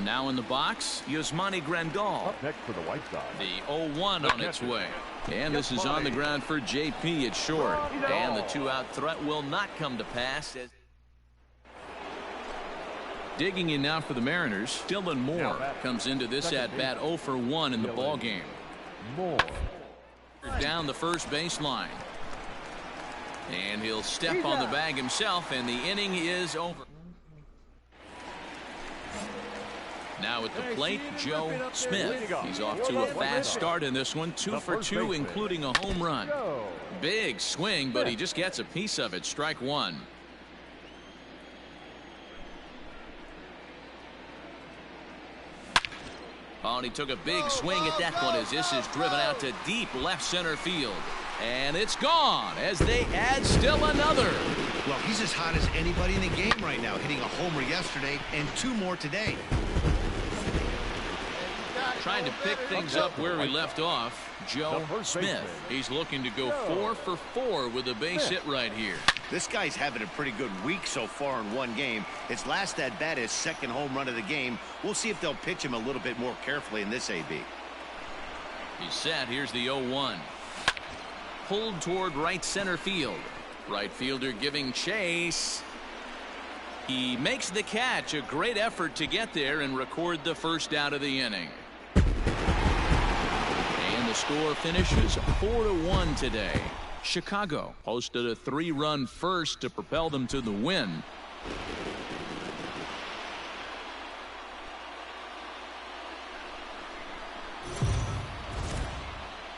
Now in the box, Yasmani Grandal. Up next for the White Sox. The 0-1 on its way. And this is on the ground for JP at short. And the two-out threat will not come to pass. Digging in now for the Mariners, Dylan Moore comes into this at-bat 0 for 1 in the ballgame. Moore. Down the first baseline. And he'll step on the bag himself, and the inning is over. Now at the plate, Joe Smith. He's off to a fast start in this one, 2 for 2, including a home run. Big swing, but he just gets a piece of it. Strike one. Oh, and he took a big swing at that one as this is driven out to deep left center field. And it's gone as they add still another. Well, he's as hot as anybody in the game right now, hitting a homer yesterday and 2 more today. Trying to pick things up where he left off, Joe Smith. He's looking to go 4 for 4 with a base hit right here. This guy's having a pretty good week so far in one game. His last at bat, his second home run of the game. We'll see if they'll pitch him a little bit more carefully in this AB. He's set. Here's the 0-1. Pulled toward right center field. Right fielder giving chase. He makes the catch. A great effort to get there and record the first out of the inning. And the score finishes 4-1 today. Chicago posted a 3-run first to propel them to the win.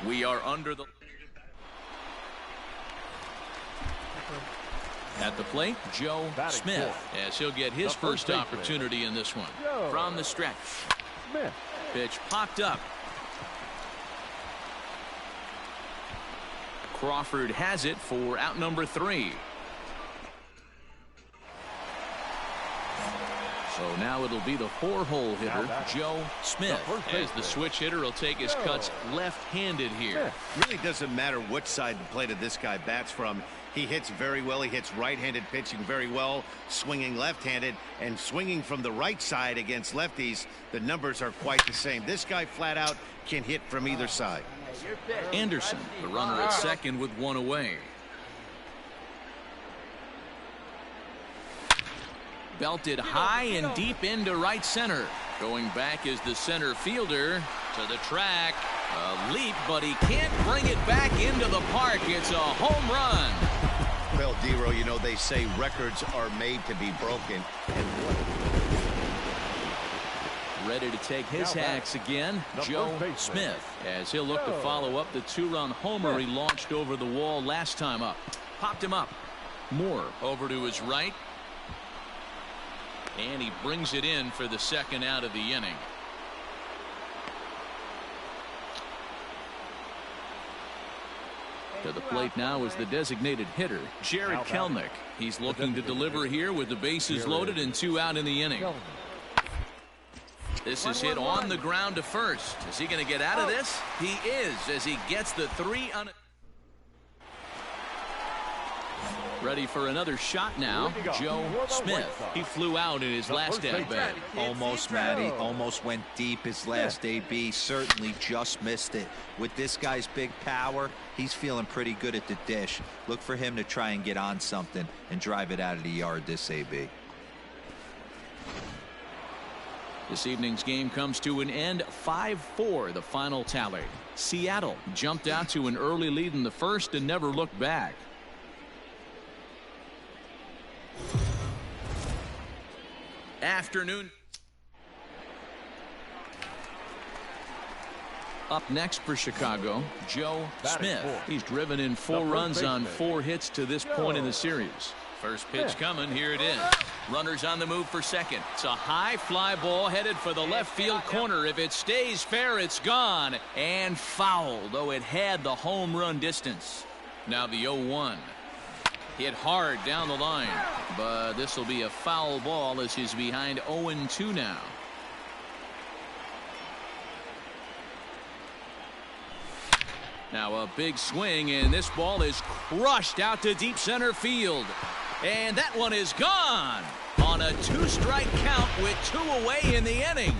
We are under the... At the plate, Joe Smith, as he'll get his first opportunity in this one. From the stretch. Pitch popped up. Crawford has it for out number 3. So now it'll be the 4-hole hitter, Joe Smith, as the switch hitter will take his cuts left-handed here. Really doesn't matter which side of the plate this guy bats from. He hits very well. He hits right-handed pitching very well, swinging left-handed, and swinging from the right side against lefties. The numbers are quite the same. This guy flat out can hit from either side. Anderson, the runner at second with 1 away. Belted high and deep into right center. Going back is the center fielder to the track. A leap, but he can't bring it back into the park. It's a home run. Well, Dero, you know, they say records are made to be broken. Ready to take his hacks again, Joe Smith, as he'll look to follow up the 2-run homer he launched over the wall last time up. Popped him up. Moore over to his right. And he brings it in for the second out of the inning. To the plate now is the designated hitter, Jared Kelenic. He's looking to deliver here with the bases loaded and 2 out in the inning. This is hit on the ground to first. Is he going to get out of this? He is, as he gets the 3 on it. Ready for another shot now, Joe Smith. He flew out in his last at-bat. Almost, Matty. Almost went deep his last AB. Certainly just missed it. With this guy's big power, he's feeling pretty good at the dish. Look for him to try and get on something and drive it out of the yard this AB. This evening's game comes to an end. 5-4, the final tally. Seattle jumped out to an early lead in the first and never looked back. Afternoon. Up next for Chicago, Joe Smith. He's driven in 4 runs on 4 hits to this point in the series. First pitch coming. Here it is. Runners on the move for second. It's a high fly ball headed for the left field corner. If it stays fair, it's gone. And foul, though it had the home run distance. Now the 0-1. Hit hard down the line, but this will be a foul ball as he's behind 0-2 now. Now a big swing, and this ball is crushed out to deep center field. And that one is gone on a 2-strike count with 2 away in the inning.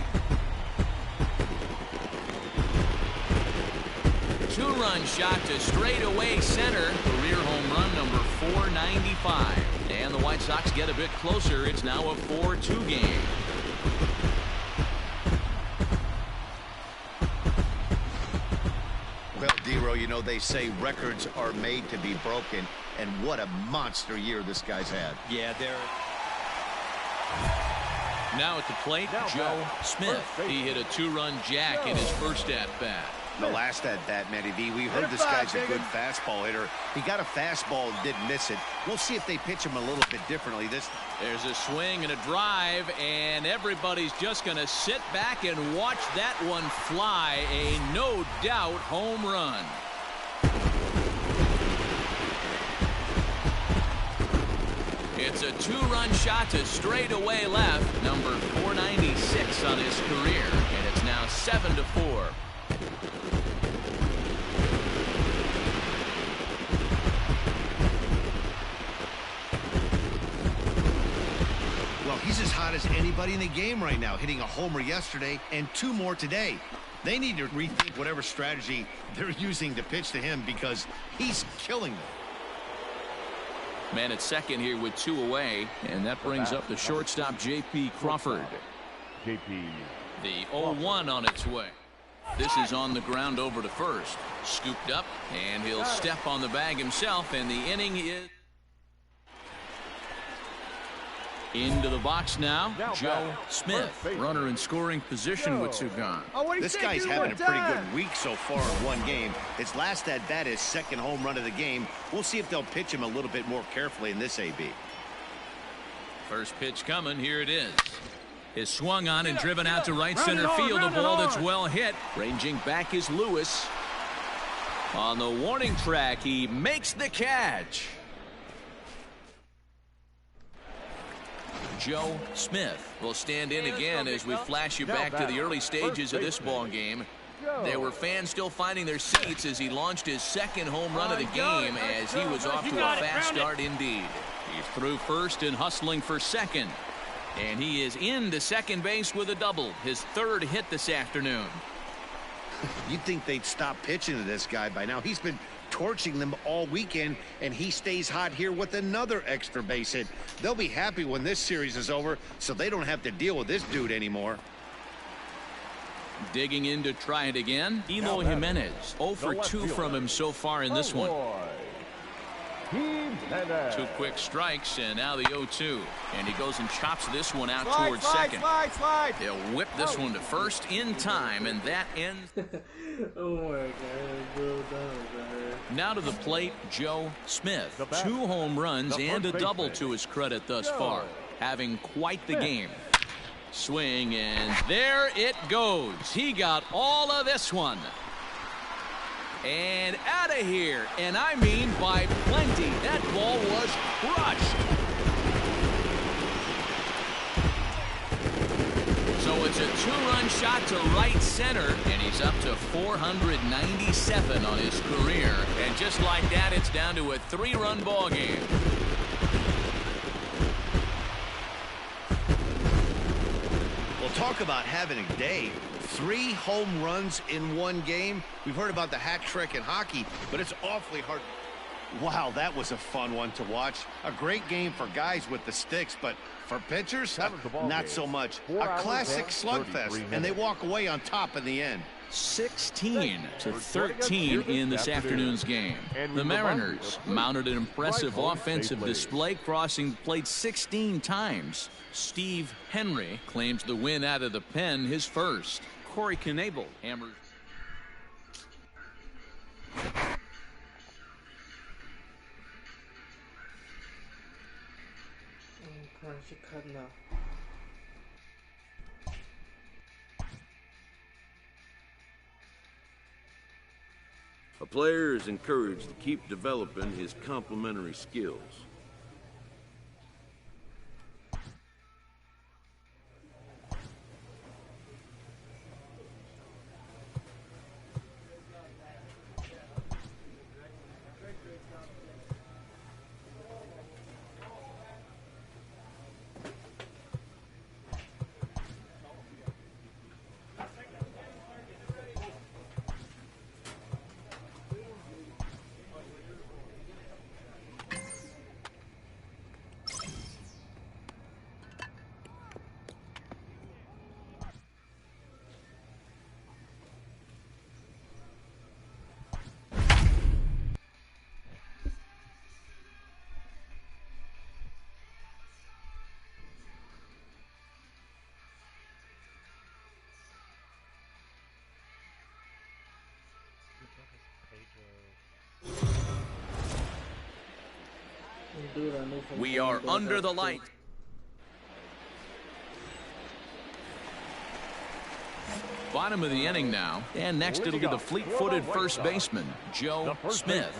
2-run shot to straightaway center. Career home run number 495. And the White Sox get a bit closer. It's now a 4-2 game. Well, Dero, you know, they say records are made to be broken. And what a monster year this guy's had. Yeah, they're... Now at the plate, Joe Smith. He hit a 2-run jack in his first at-bat. The last at-bat, Matty V, we heard this guy's a good fastball hitter. He got a fastball and didn't miss it. We'll see if they pitch him a little bit differently. There's a swing and a drive, and everybody's just going to sit back and watch that one fly. A no-doubt home run. It's a 2-run shot to straightaway left, number 496 on his career, and it's now now 7-4. Well, he's as hot as anybody in the game right now, hitting a homer yesterday and 2 more today. They need to rethink whatever strategy they're using to pitch to him because he's killing them. Man at second here with 2 away, and that brings up the shortstop J.P. Crawford. JP. The 0-1 on its way. This is on the ground over to first. Scooped up, and he'll step on the bag himself, and the inning is... Into the box now, Joe Smith. Runner in scoring position with 2 gone. This guy's having a pretty good week so far in one game. His last at bat is second home run of the game. We'll see if they'll pitch him a little bit more carefully in this AB. First pitch coming. Here it is. Is swung on and driven out to right center field. A ball that's well hit. Ranging back is Lewis. On the warning track, he makes the catch. Joe Smith will stand in again as we flash you back to the early stages of this ball game. There were fans still finding their seats as he launched his second home run of the game as he was off to a fast start indeed. He's through first and hustling for second. And he is into second base with a double, his 3rd hit this afternoon. You'd think they'd stop pitching to this guy by now. He's been torching them all weekend, and he stays hot here with another extra base hit. They'll be happy when this series is over, so they don't have to deal with this dude anymore. Digging in to try it again, Eloy Jimenez. 0 for 2 from him so far in this one. 2 quick strikes, and now the 0-2. And he goes and chops this one out towards second. He'll whip this one to first in time, and that ends. Oh my God, bro, now to the plate, Joe Smith. 2 home runs and a double to his credit thus far. Having quite the game. Swing, and there it goes. He got all of this one. And out of here, and I mean by plenty. That ball was crushed. So it's a 2-run shot to right center, and he's up to 497 on his career. And just like that, it's down to a 3-run ball game. Well, talk about having a day. 3 home runs in one game. We've heard about the hat trick in hockey, but it's awfully hard. Wow, that was a fun one to watch. A great game for guys with the sticks, but for pitchers, not so much. A classic slugfest, and they walk away on top in the end. 16-13 in this afternoon's game. The Mariners mounted an impressive offensive display, crossing the plate 16 times. Steve Henry claims the win out of the pen, his first. Corey Knebel hammers. A player is encouraged to keep developing his complementary skills. We are under the light. Bottom of the inning now. And next it'll be the fleet-footed first baseman, Joe Smith.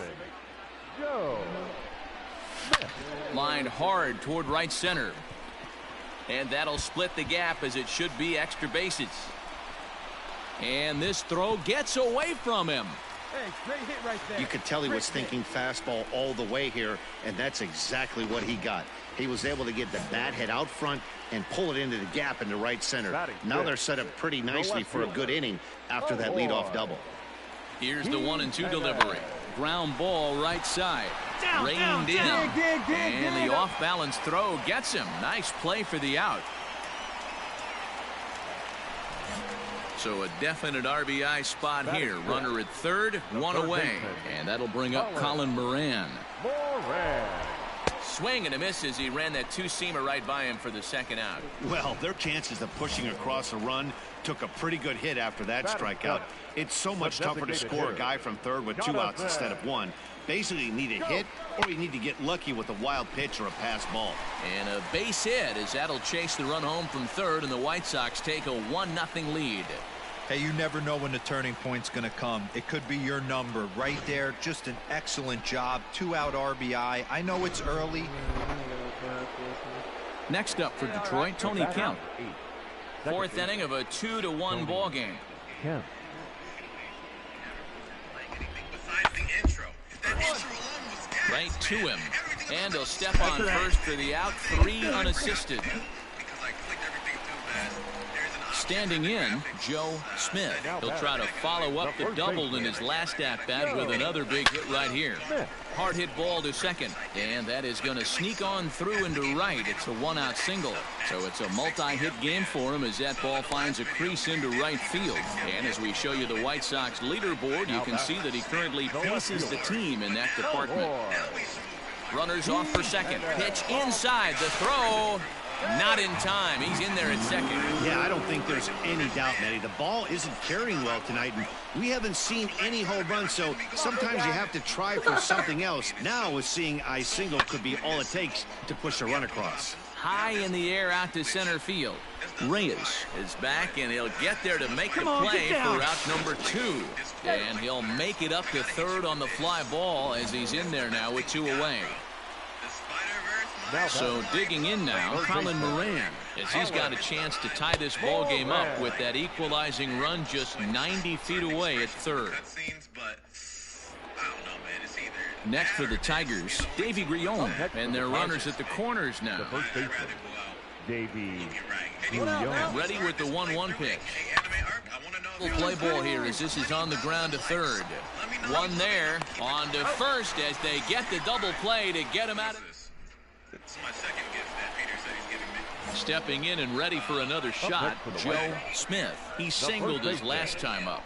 Lined hard toward right center. And that'll split the gap as it should be extra bases. And this throw gets away from him. Hey, great hit right there. You could tell he was thinking fastball all the way here, and that's exactly what he got. He was able to get the bat head out front and pull it into the gap in the right center. Now they're set up pretty nicely for a good inning after that leadoff double. Here's the 1-2 delivery. Ground ball right side. Reined in. And the off-balance throw gets him. Nice play for the out. So a definite RBI spot here. Runner at third, one away. And that'll bring up Colin Moran. Swing and a miss as he ran that two-seamer right by him for the second out. Well, their chances of pushing across a run took a pretty good hit after that strikeout. It's so much tougher to score a guy from third with 2 outs instead of 1. Basically, you need a hit or you need to get lucky with a wild pitch or a pass ball. And a base hit as that'll chase the run home from third, and the White Sox take a 1-0 lead. Hey, you never know when the turning point's going to come. It could be your number right there. Just an excellent job. 2-out RBI. I know it's early. Next up for Detroit, Tony Kemp. Fourth inning of a 2-1 ball game. Right to him. And he'll step on first for the out. 3 unassisted. Standing in, Joe Smith. He'll try to follow up the double in his last at-bat with another big hit right here. Hard hit ball to second, and that is going to sneak on through into right. It's a 1-out single. So it's a multi-hit game for him as that ball finds a crease into right field. And as we show you the White Sox leaderboard, you can see that he currently paces the team in that department. Runners off for second. Pitch inside. The throw. Not in time. He's in there at second. Yeah, I don't think there's any doubt, Matty. The ball isn't carrying well tonight, and we haven't seen any home runs, so sometimes you have to try for something else. Now, with seeing I single could be all it takes to push a run across. High in the air out to center field. Reyes is back, and he'll get there to make the play for out number 2. And he'll make it up to third on the fly ball as he's in there now with 2 away. So digging in now, Colin Moran, as he's got a chance to tie this ball game up with that equalizing run just 90 feet away at third. Next for the Tigers, Davy Grillon, and their runners at the corners now. Davy Ready with the 1-1 pitch. Play ball here as this is on the ground to third. One there, on to first as they get the double play to get him out of. Stepping in and ready for another shot, Joe Smith. He singled his last time up.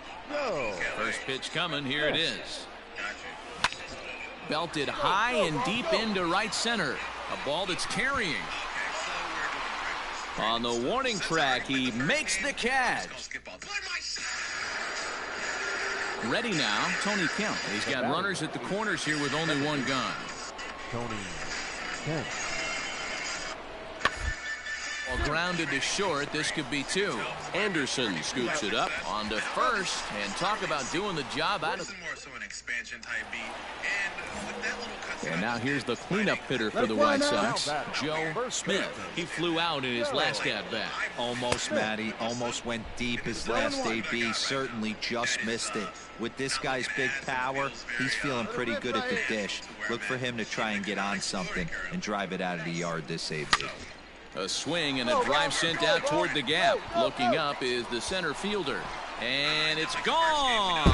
First pitch coming, here it is. Belted high and deep into right center. A ball that's carrying. On the warning track, he makes the catch. Ready now, Tony Kemp. He's got runners at the corners here with only 1 gun. Tony Kemp. Well, grounded to short, this could be 2. Anderson scoops it up onto first, and talk about doing the job out of. And now here's the cleanup hitter for the White Sox, Joe Smith. He flew out in his last at-bat. Almost, Matty. Almost went deep his last AB. Certainly just missed it. With this guy's big power, he's feeling pretty good at the dish. Look for him to try and get on something and drive it out of the yard this AB. A swing and a drive sent out toward the gap. Looking up is the center fielder. And it's gone.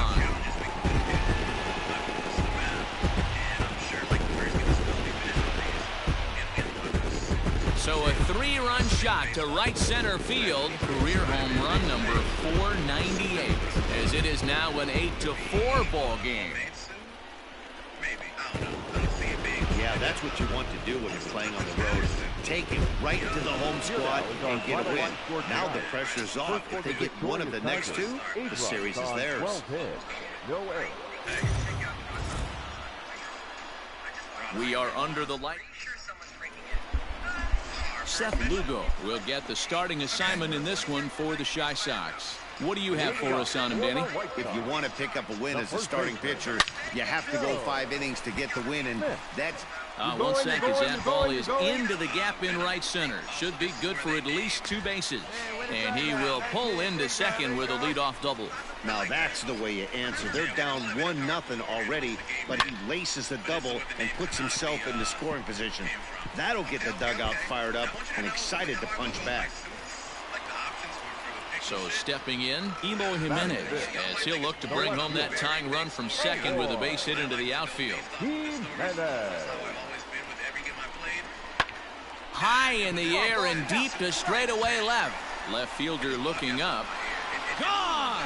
So a 3-run shot to right center field. Career home run number 498. As it is now an 8-4 ball game. Yeah, that's what you want to do when you're playing on the road. Take it right to the home squad and get a win. Now the pressure's off. If they get one of the next 2, the series is theirs. We are under the light. Seth Lugo will get the starting assignment in this one for the Chi Sox. What do you have for us on him, Danny? If you want to pick up a win as a starting pitcher, you have to go 5 innings to get the win, and that's 1 sec as that ball is into the gap in right center. Should be good for at least 2 bases. And he will pull into second with a leadoff double. Now that's the way you answer. They're down 1-0 already, but he laces the double and puts himself in the scoring position. That'll get the dugout fired up and excited to punch back. So stepping in, Eloy Jimenez, as he'll look to bring home that tying run from second with a base hit into the outfield. High in the air and deep to straightaway left. Left fielder looking up. Gone!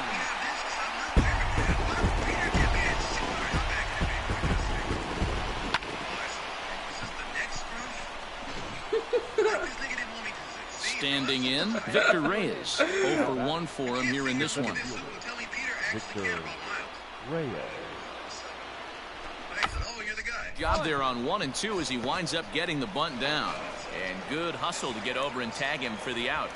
Standing in, Victor Reyes. 0 for 1 for him here in this one. Victor Reyes. Job there on 1 and 2 as he winds up getting the bunt down. And good hustle to get over and tag him for the out.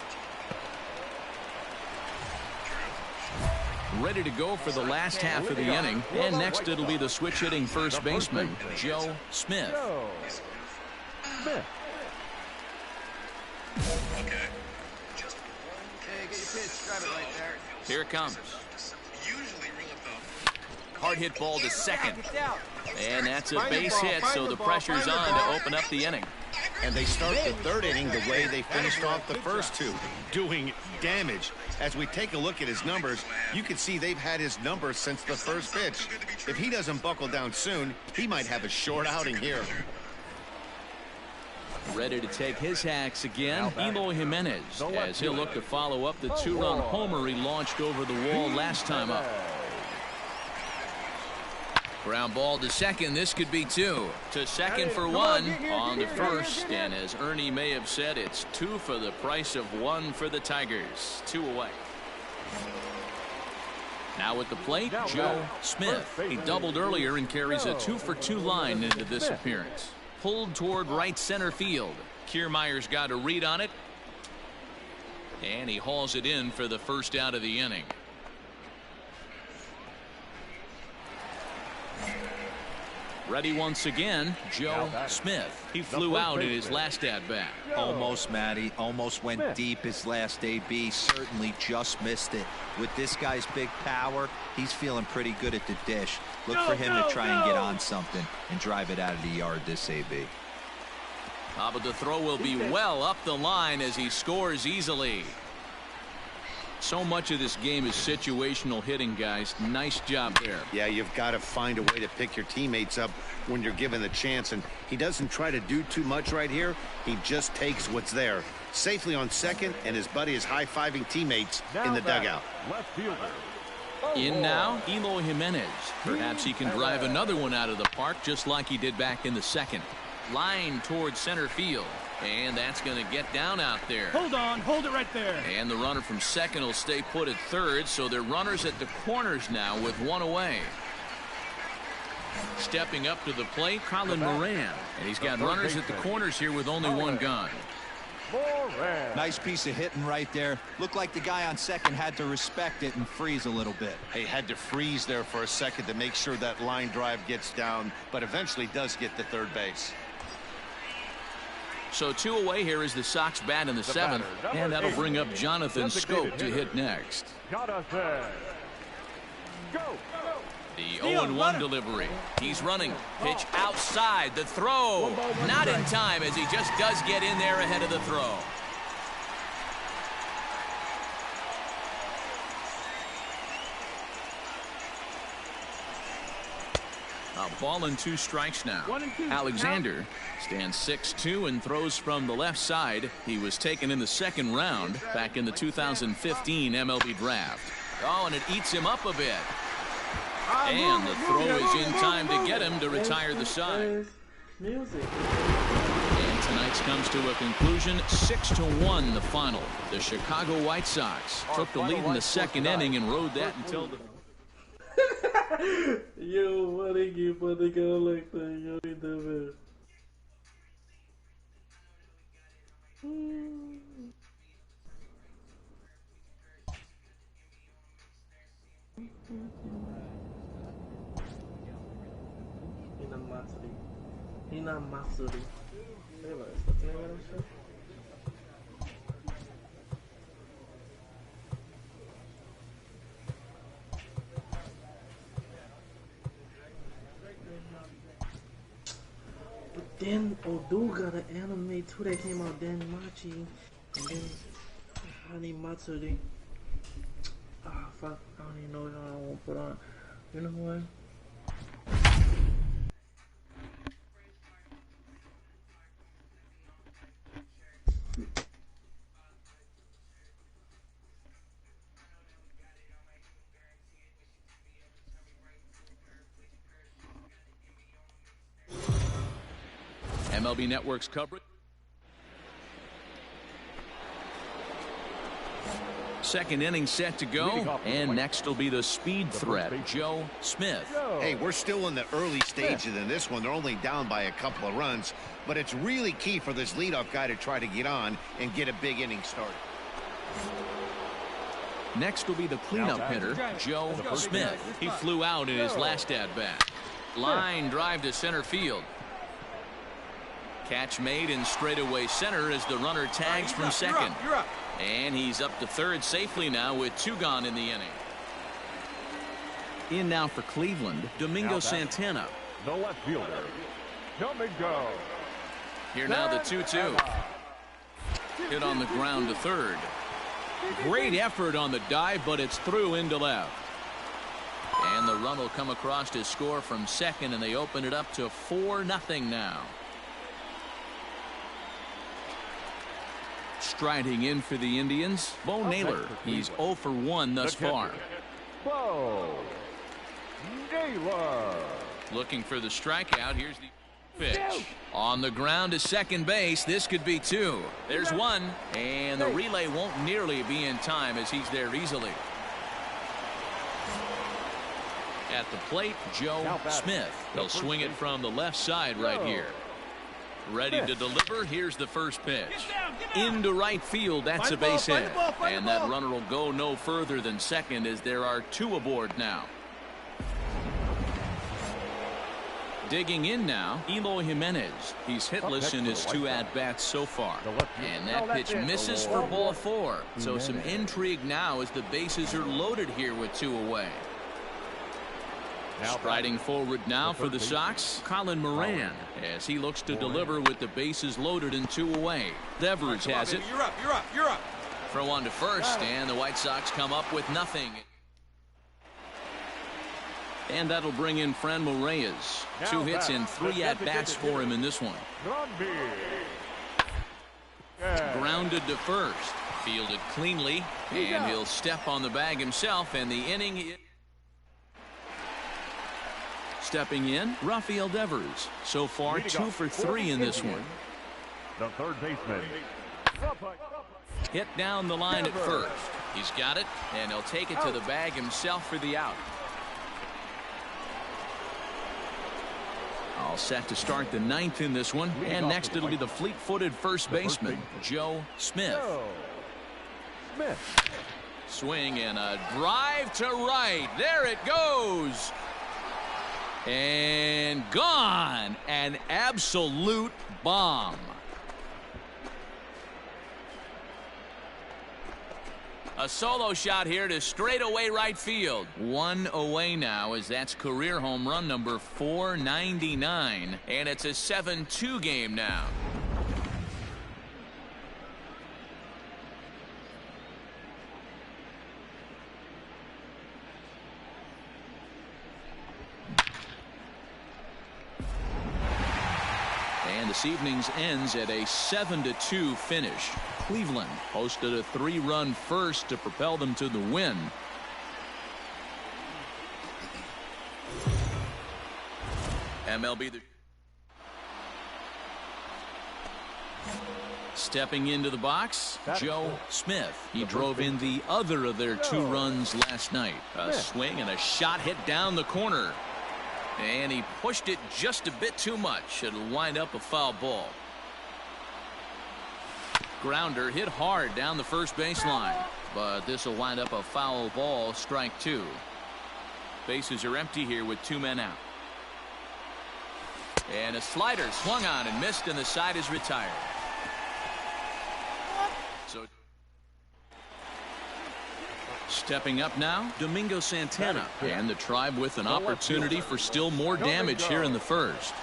Ready to go for the last half of the inning. And next it'll be the switch hitting first baseman, Joe Smith. Okay. Here it comes. Hard hit ball to second. And that's a base hit, so the pressure's on to open up the inning. And they start the third inning the way they finished off the first two, doing damage. As we take a look at his numbers, you can see they've had his numbers since the first pitch. If he doesn't buckle down soon, he might have a short outing here. Ready to take his hacks again, Eloy Jimenez, as he'll look to follow up the 2-run homer he launched over the wall last time up. Ground ball to second. This could be 2. To second for 1 on the first. And as Ernie may have said, it's 2 for the price of 1 for the Tigers. 2 away. Now at the plate, Joe Smith. He doubled earlier and carries a 2 for 2 line into this appearance. Pulled toward right center field. Kiermaier's got a read on it. And he hauls it in for the first out of the inning. Ready once again, Joe Smith. He flew out in his last at-bat. Almost, Matty. Almost went deep his last AB. Certainly just missed it. With this guy's big power, he's feeling pretty good at the dish. Look for him to try and get on something and drive it out of the yard this AB. But the throw will be well up the line as he scores easily. So much of this game is situational hitting, guys. Nice job there. Yeah, you've got to find a way to pick your teammates up when you're given the chance, and he doesn't try to do too much right here. He just takes what's there. Safely on second, and his buddy is high-fiving teammates in the dugout. Left fielder. In now, Eloy Jimenez. Perhaps he can drive another one out of the park just like he did back in the second. Line towards center field. And that's going to get down out there. Hold on, hold it right there. And the runner from second will stay put at third, so they're runners at the corners now with 1 away. Stepping up to the plate, Colin Moran. And he's got runners at the corners here with only 1 gone. Nice piece of hitting right there. Looked like the guy on second had to respect it and freeze a little bit. He had to freeze there for a second to make sure that line drive gets down, but eventually does get to third base. So 2 away here is the Sox bat in the 7th, and that'll bring up Jonathan Scope to hit next. Jonathan. Go. The 0-1 delivery. He's running. Pitch outside. The throw. Not in time as he just does get in there ahead of the throw. A ball and 2 strikes now. Alexander stands 6'2" and throws from the left side. He was taken in the 2nd round back in the 2015 MLB draft. Oh, and it eats him up a bit. And the throw is in time to get him to retire the side. And tonight's comes to a conclusion, 6-1 the final. The Chicago White Sox took the lead in the 2nd inning and rode that until the... Yo, why they go like that? Yo, he never. Animosity. Hina Matsuri. What's the name of that shit? But then Odu got an anime too that came out, then Machi, and then Hani Matsuri. Ah, fuck, I don't even know what I want to put on. You know what? MLB Network's coverage. Second inning set to go, and next will be the speed threat, Joe Smith. Hey, we're still in the early stages in this one. They're only down by a couple of runs, but it's really key for this leadoff guy to try to get on and get a big inning started. Next will be the cleanup hitter, Joe Smith. He flew out in his last at-bat. Line drive to center field. Catch made in straightaway center as the runner tags from second. You're up. And he's up to third safely now with 2 gone in the inning. In now for Cleveland, Domingo Santana. The left fielder, Domingo. Here now the 2-2. Hit on the ground to third. Great effort on the dive, but it's through into left. And the run will come across to score from second, and they open it up to 4-0 now. Striding in for the Indians, Bo Naylor. He's 0 for 1 thus far. Bo Naylor. Looking for the strikeout. Here's the pitch. On the ground to second base. This could be 2. There's 1. And the relay won't nearly be in time as he's there easily. At the plate, Joe Smith. He'll swing it from the left side right here. Ready to deliver. Here's the first pitch. Into right field. That's a base hit. And that runner will go no further than second as there are 2 aboard now. Digging in now, Eloy Jimenez. He's hitless in his 2 at-bats so far. And that pitch misses for ball 4. So some intrigue now as the bases are loaded here with 2 away. Striding forward now for the Sox, Colin Moran, as he looks to deliver with the bases loaded and 2 away. Devers has it. You're up. Throw on to first, and the White Sox come up with nothing. And that'll bring in Franmil Reyes. 2 hits and 3 at-bats for him in this one. Grounded to first. Fielded cleanly, and he'll step on the bag himself, and the inning... Stepping in, Rafael Devers. So far, 2 for 3 in this one. The third baseman. Hit down the line at first. He's got it, and he'll take it to the bag himself for the out. All set to start the 9th in this one. And next it'll be the fleet-footed first baseman, Joe Smith. Swing and a drive to right. There it goes. And gone. An absolute bomb. A solo shot here to straightaway right field. 1 away now as that's career home run number 499. And it's a 7-2 game now. And this evening's ends at a 7-2 finish. Cleveland posted a 3-run first to propel them to the win. MLB stepping into the box, Joe Smith. He drove in the other of their 2 runs last night. A swing and a shot hit down the corner. And he pushed it just a bit too much. It'll wind up a foul ball. Grounder hit hard down the first baseline, but this will wind up a foul ball, strike 2. Bases are empty here with 2 men out. And a slider swung on and missed, and the side is retired. So stepping up now, Domingo Santana, and the Tribe with an opportunity for still more damage here in the first.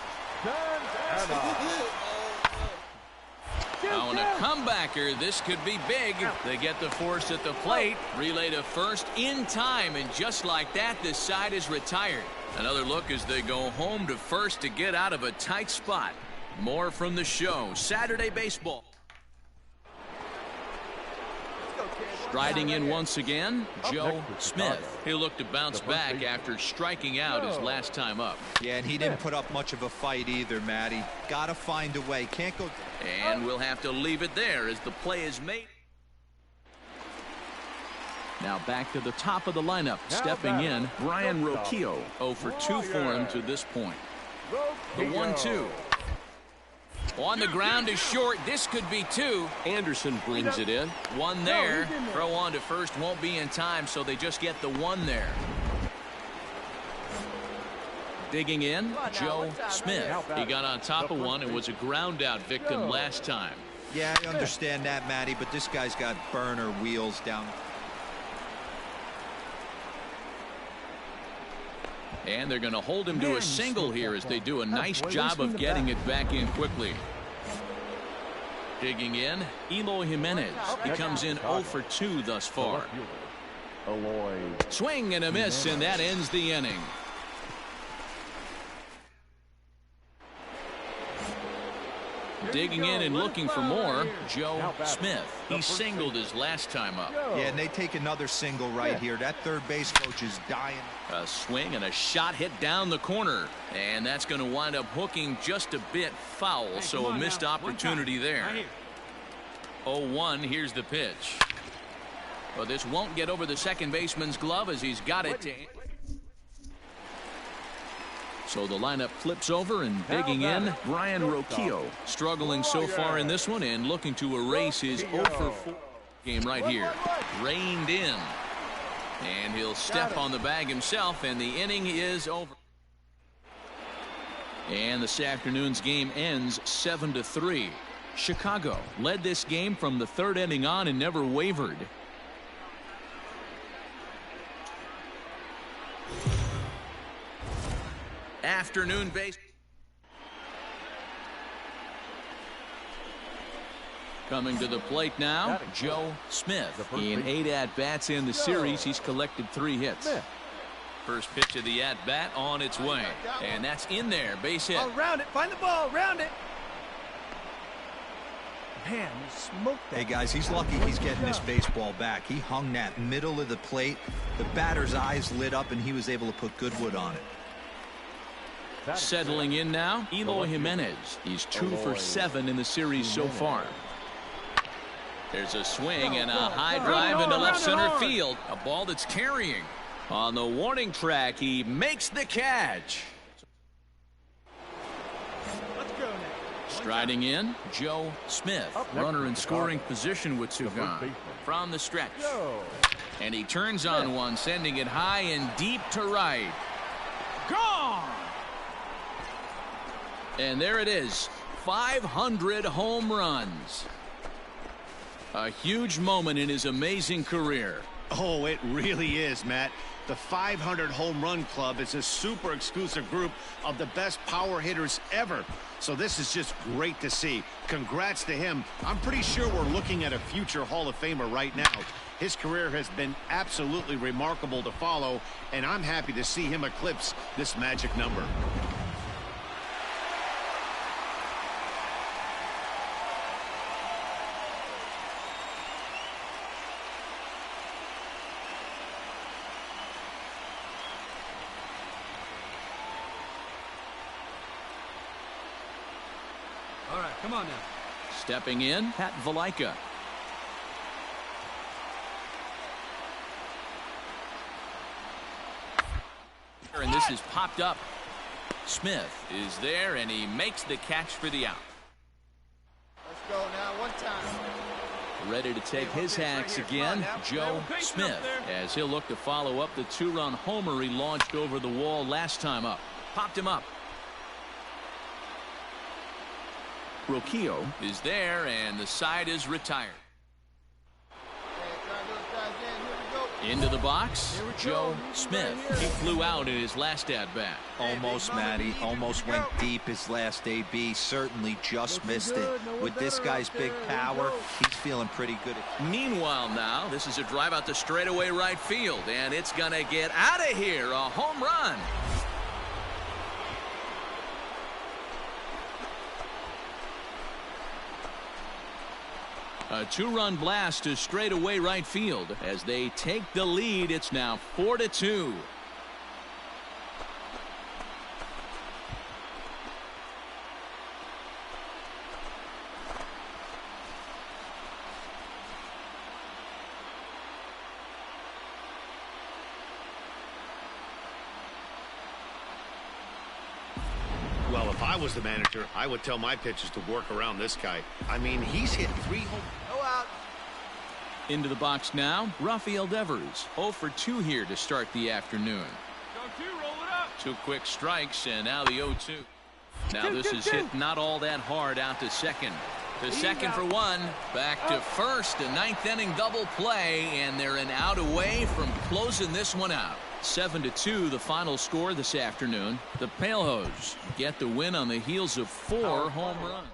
Now on a comebacker, this could be big. They get the force at the plate, relay to first in time, and just like that, this side is retired. Another look as they go home to first to get out of a tight spot. More from the show. Saturday Baseball. Striding in once again, Joe Smith. He'll look to bounce back after striking out his last time up. Yeah, and he didn't put up much of a fight either, Matty. Got to find a way. Can't go. And we'll have to leave it there as the play is made. Now back to the top of the lineup. Stepping in, Brian Roquillo. 0 for 2 for him to this point. The 1-2. On the ground is short. This could be 2. Anderson brings it in. 1 there. Throw on to first won't be in time, so they just get the 1 there. Digging in, Joe Smith. He got on top of one and was a ground out victim last time. Yeah, I understand that, Matty, but this guy's got burner wheels down. And they're going to hold him to a single here as they do a nice job of getting it back in quickly. Digging in, Eloy Jimenez. He comes in 0 for 2 thus far. Swing and a miss, and that ends the inning. Digging in and looking for more, Joe Smith. He singled his last time up. Yeah, and they take another single right here. That third base coach is dying. A swing and a shot hit down the corner. And that's going to wind up hooking just a bit foul, so a missed opportunity there. 0-1, here's the pitch. Well, this won't get over the second baseman's glove as he's got it to... So the lineup flips over, and digging in, Brian Roquillo. Struggling so far in this one and looking to erase his 0 for 4 game right here. Reined in. And he'll step on the bag himself, and the inning is over. And this afternoon's game ends 7-3. Chicago led this game from the 3rd inning on and never wavered. Afternoon base. Coming to the plate now, Joe Smith. In 8 at-bats in the series, he's collected 3 hits. First pitch of the at-bat on its way. And that's in there, base hit. Round it, find the ball, round it. Man, you smoked that. Hey, guys, he's lucky he's getting this baseball back. He hung that middle of the plate. The batter's eyes lit up, and he was able to put good wood on it. Settling in now, Eloy Jimenez. He's 2 for 7 in the series so far. There's a swing and a high drive into left center field. A ball that's carrying. On the warning track, he makes the catch. Let's go now. Striding in, Joe Smith. Runner in scoring position with 2 gone. From the stretch. And he turns on one, sending it high and deep to right. Gone! And there it is, 500 home runs. A huge moment in his amazing career. Oh, it really is, Matt. The 500 home run club is a super exclusive group of the best power hitters ever. So this is just great to see. Congrats to him. I'm pretty sure we're looking at a future Hall of Famer right now. His career has been absolutely remarkable to follow, and I'm happy to see him eclipse this magic number. All right, come on now. Stepping in, Pat Valaika. And this is popped up. Smith is there, and he makes the catch for the out. Let's go now, one time. Ready to take his hacks again, Joe Smith, as he'll look to follow up the 2-run homer he launched over the wall last time up. Popped him up. Rocchio is there, and the side is retired. Into the box, Joe Smith. He flew out in his last at-bat. Almost, Matty. Almost went deep his last AB. Certainly just missed it. With this guy's big power, he's feeling pretty good. Meanwhile now, this is a drive out to straightaway right field, and it's going to get out of here. A home run. A two-run blast to straightaway right field. As they take the lead, it's now 4-2. Well, if I was the manager, I would tell my pitchers to work around this guy. I mean, he's hit 3 home. Go out. Into the box now, Rafael Devers. 0 for 2 here to start the afternoon. Go 2, roll it up. 2 quick strikes, and now the 0-2. Now this is hit not all that hard out to second. To second for 1. Back to first. A 9th inning double play, and they're an out away from closing this one out. 7-2 the final score this afternoon. The Palehose get the win on the heels of 4 home runs.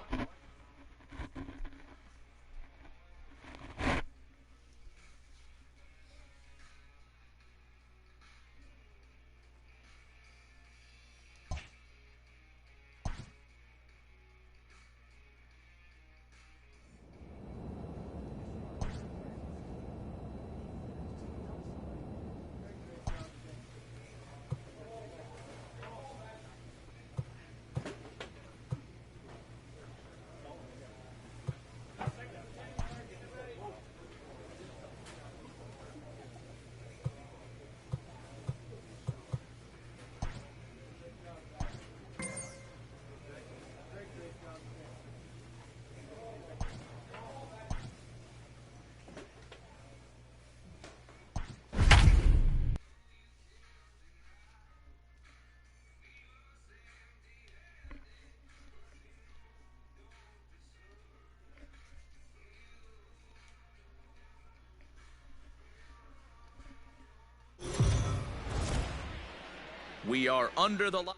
We are under the line.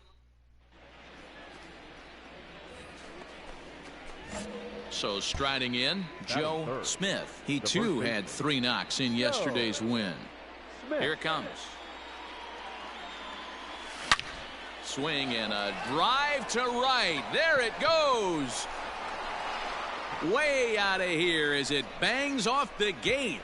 So striding in, Joe Smith. He too had 3 knocks in yesterday's win. Here it comes. Swing and a drive to right. There it goes. Way out of here as it bangs off the gate.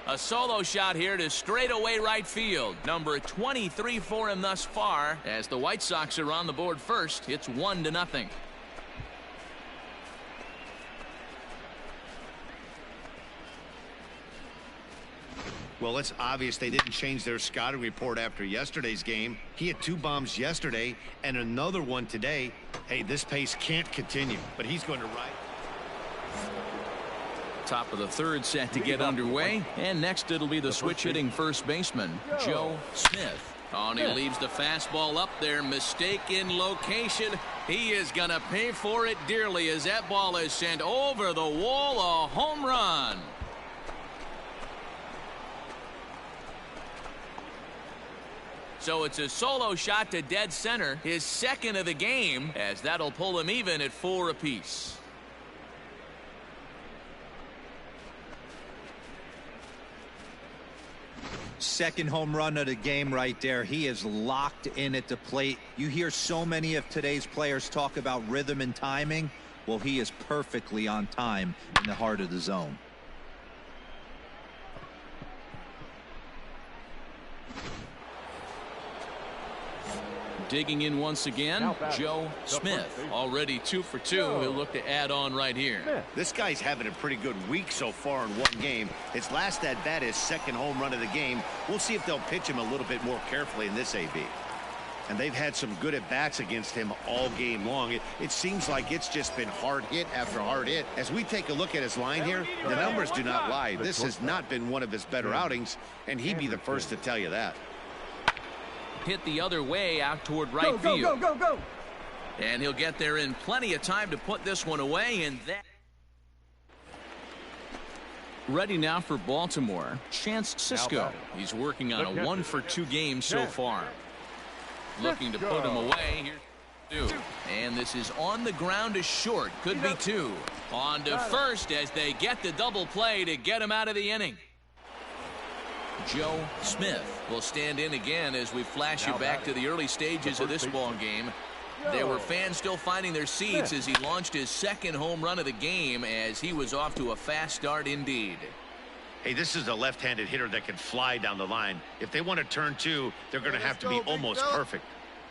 A solo shot here to straightaway right field. Number 23 for him thus far. As the White Sox are on the board first, it's 1-0. Well, it's obvious they didn't change their scouting report after yesterday's game. He had 2 bombs yesterday and another one today. Hey, this pace can't continue, but he's going to ride. Top of the 3rd set to get underway, and next it'll be the switch hitting first baseman, Joe Smith. Oh, and he leaves the fastball up there. Mistake in location. He is going to pay for it dearly as that ball is sent over the wall. A home run. So it's a solo shot to dead center, his 2nd of the game, as that'll pull him even at 4 apiece. Second home run of the game right there. He is locked in at the plate. You hear so many of today's players talk about rhythm and timing. Well, he is perfectly on time in the heart of the zone. Digging in once again, Joe Smith. Already 2 for 2. He'll look to add on right here. This guy's having a pretty good week so far in 1 game. His last at bat, his 2nd home run of the game. We'll see if they'll pitch him a little bit more carefully in this AB. And they've had some good at bats against him all game long. It seems like it's just been hard hit after hard hit. As we take a look at his line here, the numbers do not lie. This has not been one of his better outings, and he'd be the first to tell you that. hit the other way out toward right field. Go. And he'll get there in plenty of time to put this one away, and that. Ready now for Baltimore, Chance Sisco. He's working on a 1-for-2 game so far. Looking to put him away. Here's 2. And this is on the ground to short. Could be 2. On to first as they get the double play to get him out of the inning. Joe Smith will stand in again as we flash you back to the early stages of this ball game. There were fans still finding their seats as he launched his second home run of the game, as he was off to a fast start indeed. Hey, this is a left-handed hitter that can fly down the line. If they want to turn 2, they're going to have to be almost perfect.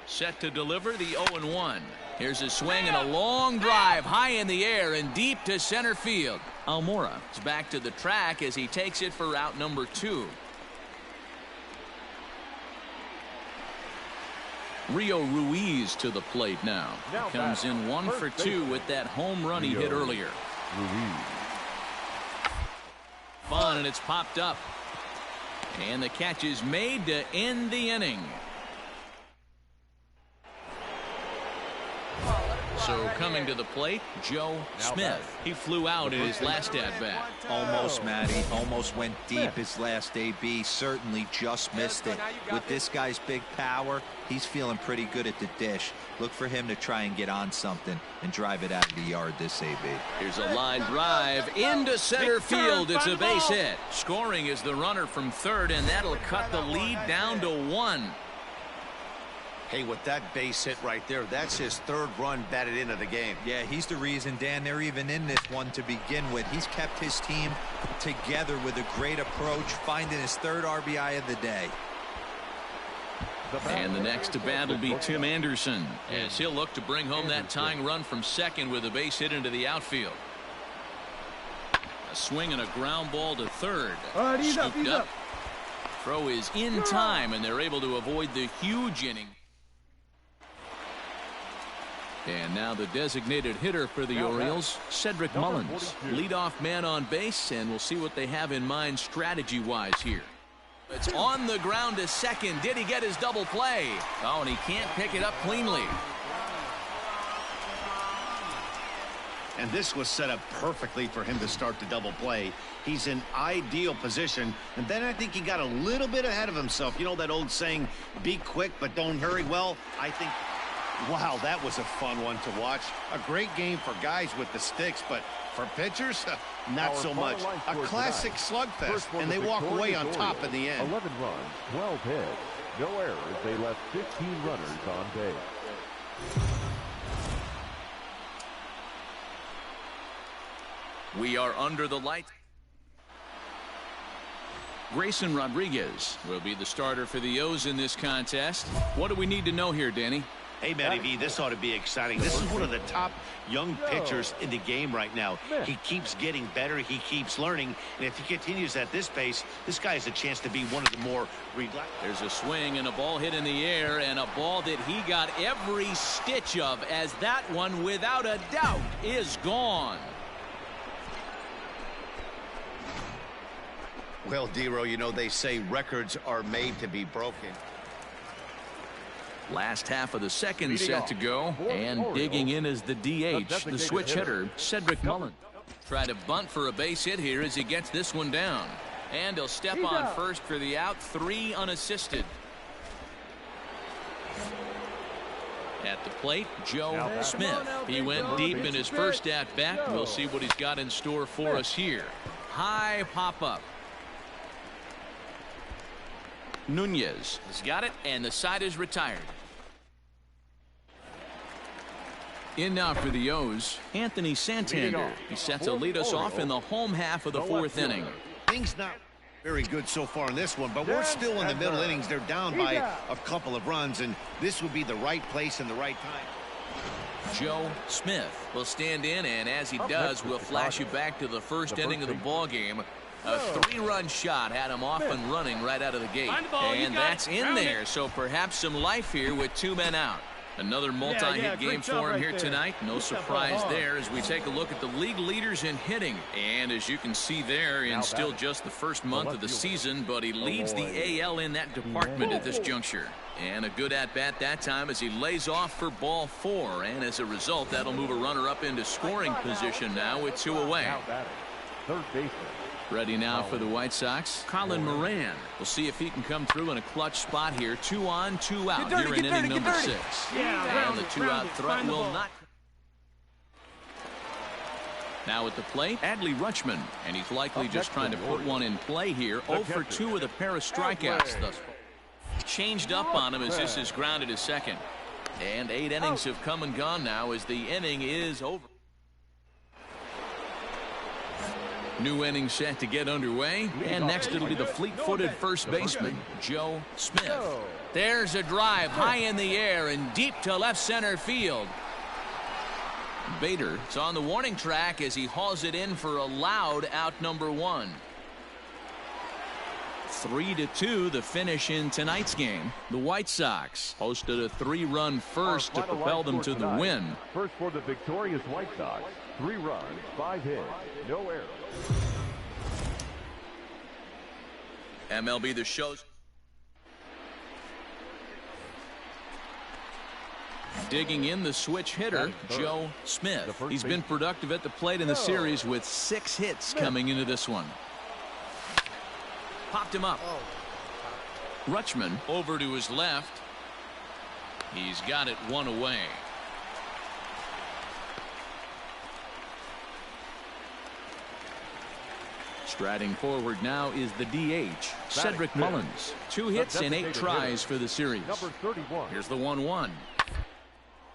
Set to deliver the 0-1. Here's a swing and a long drive high in the air and deep to center field. Almora is back to the track as he takes it for out number 2. Rio Ruiz to the plate now. Comes in 1 for 2 with that home run he hit earlier. Fun, and it's popped up. And the catch is made to end the inning. So coming to the plate, Joe Smith. He flew out in his last at-bat. Almost, Matty. Almost went deep his last AB. Certainly just missed it. With this guy's big power, he's feeling pretty good at the dish. Look for him to try and get on something and drive it out of the yard this AB. Here's a line drive into center field. It's a base hit. Scoring is the runner from third, and that'll cut the lead down to 1. Hey, with that base hit right there, that's his 3rd run batted into the game. Yeah, he's the reason, Dan, they're even in this one to begin with. He's kept his team together with a great approach, finding his 3rd RBI of the day. And the next to bat will be Tim Anderson, as he'll look to bring home that tying run from second with a base hit into the outfield. A swing and a ground ball to third. Scooped up. Throw is in time, and they're able to avoid the huge inning. And now the designated hitter for the Orioles, Cedric Mullins. Leadoff man on base, and we'll see what they have in mind strategy-wise here. It's on the ground to second. Did he get his double play? Oh, and he can't pick it up cleanly. And this was set up perfectly for him to start the double play. He's in ideal position. And then I think he got a little bit ahead of himself. You know that old saying, be quick but don't hurry? Well, I think... Wow, that was a fun one to watch. A great game for guys with the sticks, but for pitchers, not so much. A classic slugfest, and they walk away on top in the end. 11 runs, 12 hits, no errors. They left 15 runners on base. We are under the light. Grayson Rodriguez will be the starter for the O's in this contest. What do we need to know here, Danny? Hey, Matty V, this ought to be exciting. This is one of the top young pitchers in the game right now. He keeps getting better. He keeps learning. And if he continues at this pace, this guy has a chance to be one of the more relaxed. There's a swing and a ball hit in the air, and a ball that he got every stitch of, as that one, without a doubt, is gone. Well, Dero, you know, they say records are made to be broken. Last half of the second set to go, and digging in is the DH, the switch hitter, Cedric Mullins. Try to bunt for a base hit here as he gets this one down. And he'll step on first for the out, 3 unassisted. At the plate, Joe Smith. He went deep in his first at-bat. We'll see what he's got in store for us here. High pop-up. Nunez has got it, and the side is retired. In now for the O's, Anthony Santander. He's set to lead us off in the home half of the 4th inning. Things not very good so far in this one, but we're still in the middle innings. They're down by a couple of runs, and this would be the right place and the right time. Joe Smith will stand in, and as he does, we'll flash you back to the first inning of the ball game. A 3-run shot had him off and running right out of the gate. And that's in there, so perhaps some life here with 2 men out. Another multi-hit game for him here tonight. No surprise there as we take a look at the league leaders in hitting. And as you can see there, in still just the first month of the season, but he leads the AL in that department at this juncture. And a good at-bat that time as he lays off for ball 4. And as a result, that'll move a runner up into scoring position now with 2 away. Third baseman. Ready now for the White Sox, Colin Moran. We'll see if he can come through in a clutch spot here. 2 on, 2 out here in inning number 6. And the 2-out threat will not. Now at the plate, Adley Rutschman. And he's likely just trying to put one in play here. 0 for 2 with a pair of strikeouts thus far. Changed up on him as this is grounded to second. And 8 innings have come and gone now as the inning is over. New inning set to get underway, and next it'll be the fleet-footed first baseman, Joe Smith. There's a drive high in the air and deep to left center field. Bader is on the warning track as he hauls it in for a loud out number 1. 3-2 the finish in tonight's game. The White Sox hosted a 3-run first to propel them to the win. First for the victorious White Sox, 3 runs, 5 hits, no errors. MLB The Show's digging in the switch hitter, Joe Smith. He's been productive at the plate in the series with 6 hits coming into this one. Popped him up. Rutschman over to his left. He's got it 1 away. Striding forward now is the DH, Cedric Mullins. 2 hits in 8 tries for the series. Number 31. Here's the 1-1.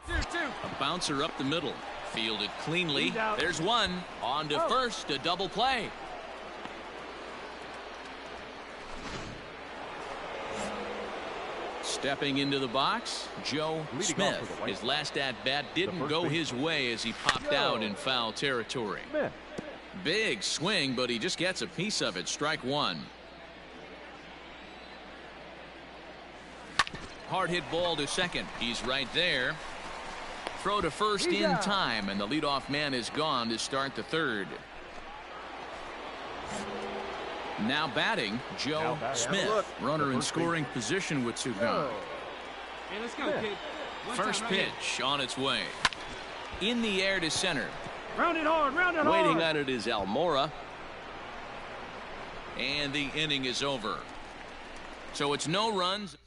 A bouncer up the middle. Fielded cleanly. There's one. On to first, a double play. Stepping into the box, Joe Smith. His last at-bat didn't go his way as he popped out in foul territory. Big swing, but he just gets a piece of it. Strike 1. Hard hit ball to second. He's right there. Throw to first in time, and the leadoff man is gone to start the 3rd. Now batting, Joe Smith. Runner in scoring position with 2 gone. Hey, let's go, kid. First pitch on its way. In the air to center. Round it hard, round it hard. Waiting on it is Almora. And the inning is over. So it's no runs.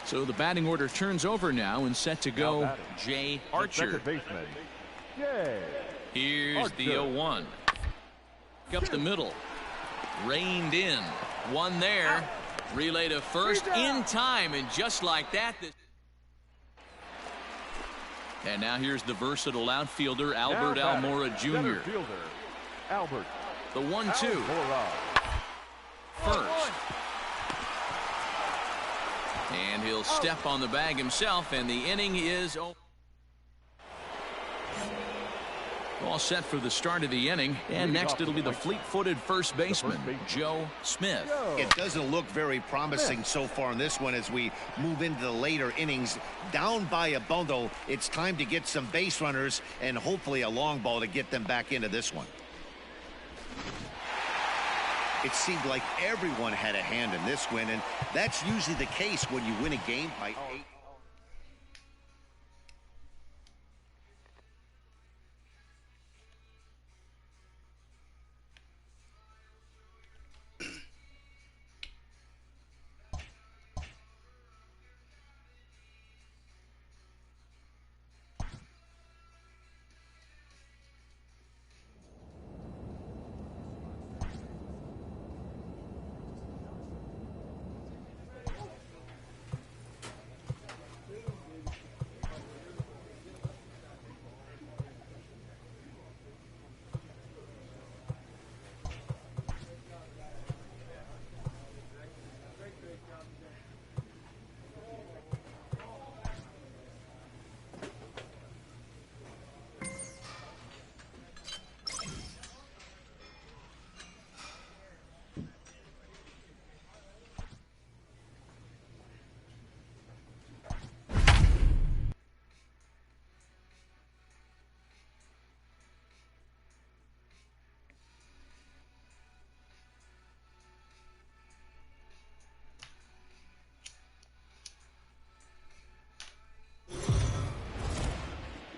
So the batting order turns over now and set to go Jay Archer. Here's the 0-1. Up the middle. Reined in. One there. Relay to first in time, and just like that. And now here's the versatile outfielder, Albert Almora Jr. The 1-2. First. And he'll step on the bag himself, and the inning is over. All set for the start of the inning, and next it'll be the fleet-footed first baseman, Joe Smith. It doesn't look very promising so far in this one as we move into the later innings. Down by a bundle, it's time to get some base runners and hopefully a long ball to get them back into this one. It seemed like everyone had a hand in this win, and that's usually the case when you win a game by 8.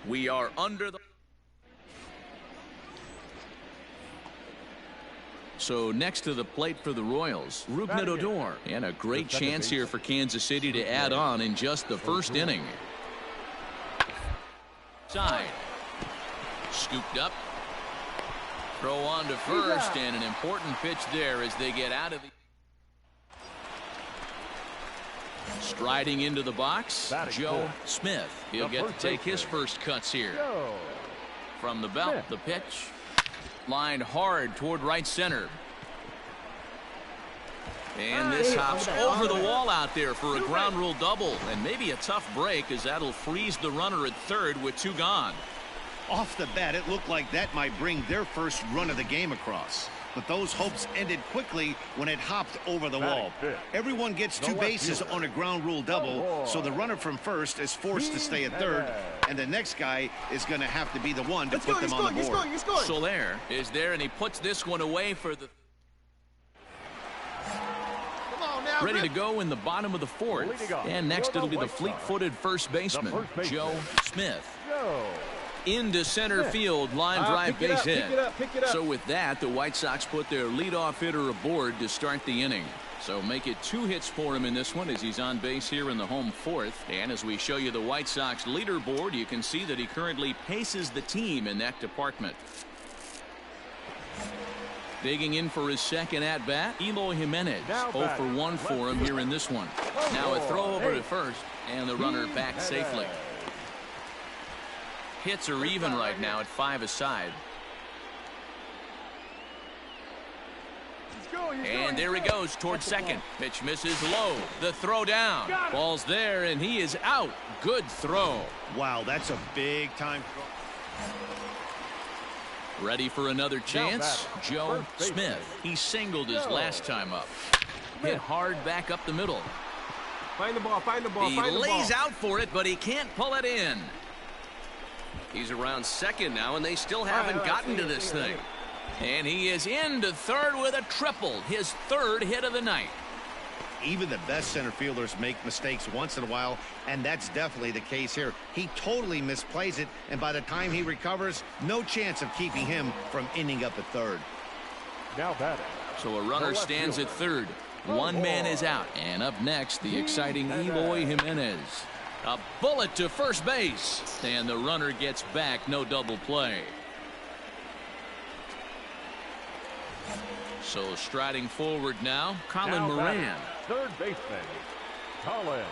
We are under the... So next to the plate for the Royals, Rougned Odor. And a great chance here for Kansas City to add on in just the first inning. Side. Scooped up. Throw on to first, and an important pitch there as they get out of the... Striding into the box, Joe Smith. He'll get to take his first cuts here. From the belt, the pitch. Lined hard toward right center. And this hops over the wall out there for a ground rule double. And maybe a tough break, as that'll freeze the runner at third with 2 gone. Off the bat, it looked like that might bring their first run of the game across. But those hopes ended quickly when it hopped over the wall. Everyone gets 2 bases on a ground rule double, so the runner from first is forced to stay at third, and the next guy is going to have to be the one to put them on the board. Soler is there, and he puts this one away for the... Ready to go in the bottom of the 4th. And next it'll be the fleet-footed first baseman, Joe Smith. Into center field, line drive base hit. So with that, the White Sox put their leadoff hitter aboard to start the inning. So make it 2 hits for him in this one as he's on base here in the home 4th. And as we show you the White Sox leaderboard, you can see that he currently paces the team in that department. Digging in for his second at-bat, Eloy Jimenez. 0 for 1 for him here in this one. Now a throw over to first, and the runner back safely. Hits are even right now at 5 aside. And there he goes towards second. Pitch misses low. The throw down. Ball's there, and he is out. Good throw. Wow, that's a big time throw. Ready for another chance? Joe Smith. He singled his last time up. Hit hard back up the middle. Find the ball, find the ball, He lays out for it, but he can't pull it in. He's around second now, and they still haven't gotten to this thing. And he is into third with a triple, his 3rd hit of the night. Even the best center fielders make mistakes once in a while, and that's definitely the case here. He totally misplays it, and by the time he recovers, no chance of keeping him from ending up at third. Now batting. So a runner stands at third. 1 man is out, and up next, the exciting Eloy Jimenez. A bullet to first base, and the runner gets back, no double play. So striding forward now, Colin Moran. Third baseman, Colin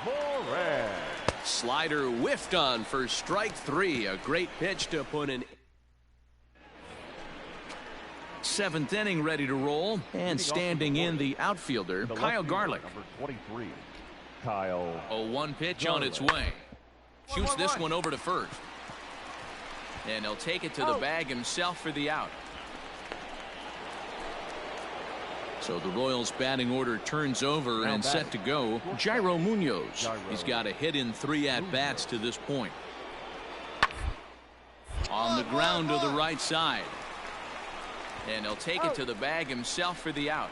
Moran. Slider whiffed on for strike 3. A great pitch to put in. 7th inning ready to roll, and standing in the outfielder, Kyle Garlick. Number 23, Kyle. A 1 pitch on its way. Shoots this one over to first. And he'll take it to the bag himself for the out. So the Royals batting order turns over and set to go. Jairo Munoz. He's got a hit in 3 at-bats to this point. On the ground to the right side. And he'll take it to the bag himself for the out.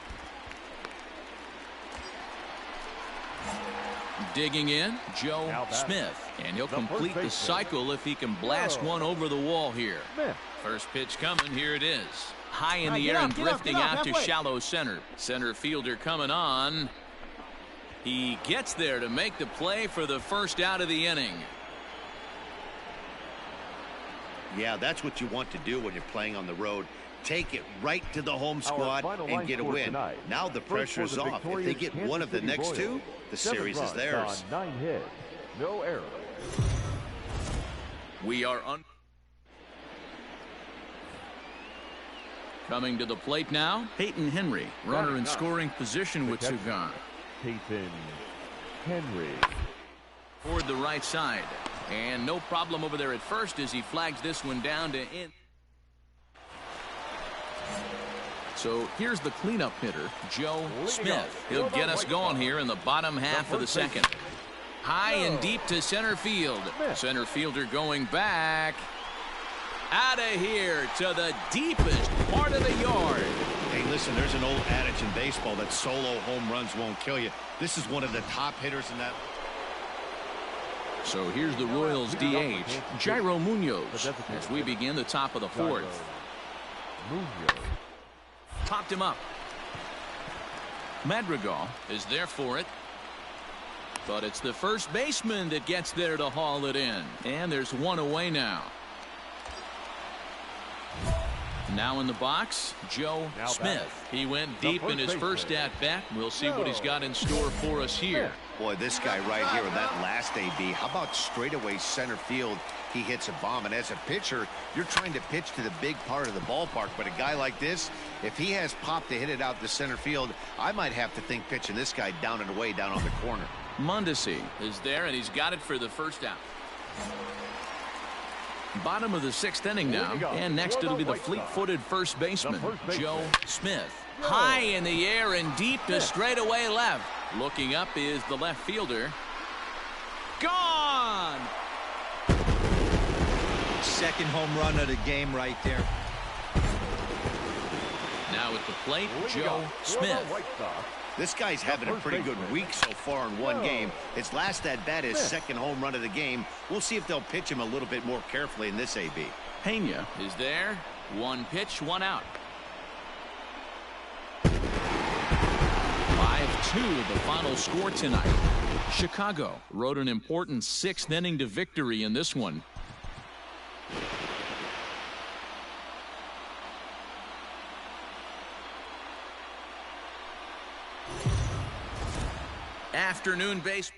Digging in, Joe Smith. And he'll complete the cycle if he can blast one over the wall here. First pitch coming, here it is. High in the air and drifting out to shallow center. Center fielder coming on. He gets there to make the play for the first out of the inning. Yeah, that's what you want to do when you're playing on the road. Take it right to the home squad and get a win. Now the pressure's off. If they get one of the next 2, the series is theirs. 9 hits, no errors. We are on. Coming to the plate now, Peyton Henry, runner in scoring position with 2 gone. Peyton Henry. Toward the right side. And no problem over there at first as he flags this one down to in. So here's the cleanup hitter, Joe Smith. He'll get us going here in the bottom half of the 2nd. High and deep to center field. Center fielder going back. Out of here to the deepest part of the yard. Hey, listen, there's an old adage in baseball that solo home runs won't kill you. This is one of the top hitters in that. So here's the Royals DH, Jairo Munoz, as we begin the top of the fourth. Popped him up. Madrigal is there for it. But it's the first baseman that gets there to haul it in. And there's one away now. Now in the box, Joe Smith. He went deep in his first at-bat. We'll see what he's got in store for us here. Boy, this guy right here in that last AB, how about straightaway center field? He hits a bomb, and as a pitcher, you're trying to pitch to the big part of the ballpark, but a guy like this, if he has pop to hit it out to center field, I might have to think pitching this guy down and away down on the corner. Mondesi is there, and he's got it for the first out. Bottom of the sixth inning now, and next it'll be the fleet-footed first baseman, Joe Smith. High in the air and deep to straightaway left. Looking up is the left fielder. Gone! Second home run of the game right there. Now at the plate, Joe Smith. This guy's having a pretty good week so far in one game. His last at-bat is second home run of the game. We'll see if they'll pitch him a little bit more carefully in this AB. Pena is there. One pitch, one out. 5-2 the final score tonight. Chicago rode an important sixth inning to victory in this one. Afternoon base.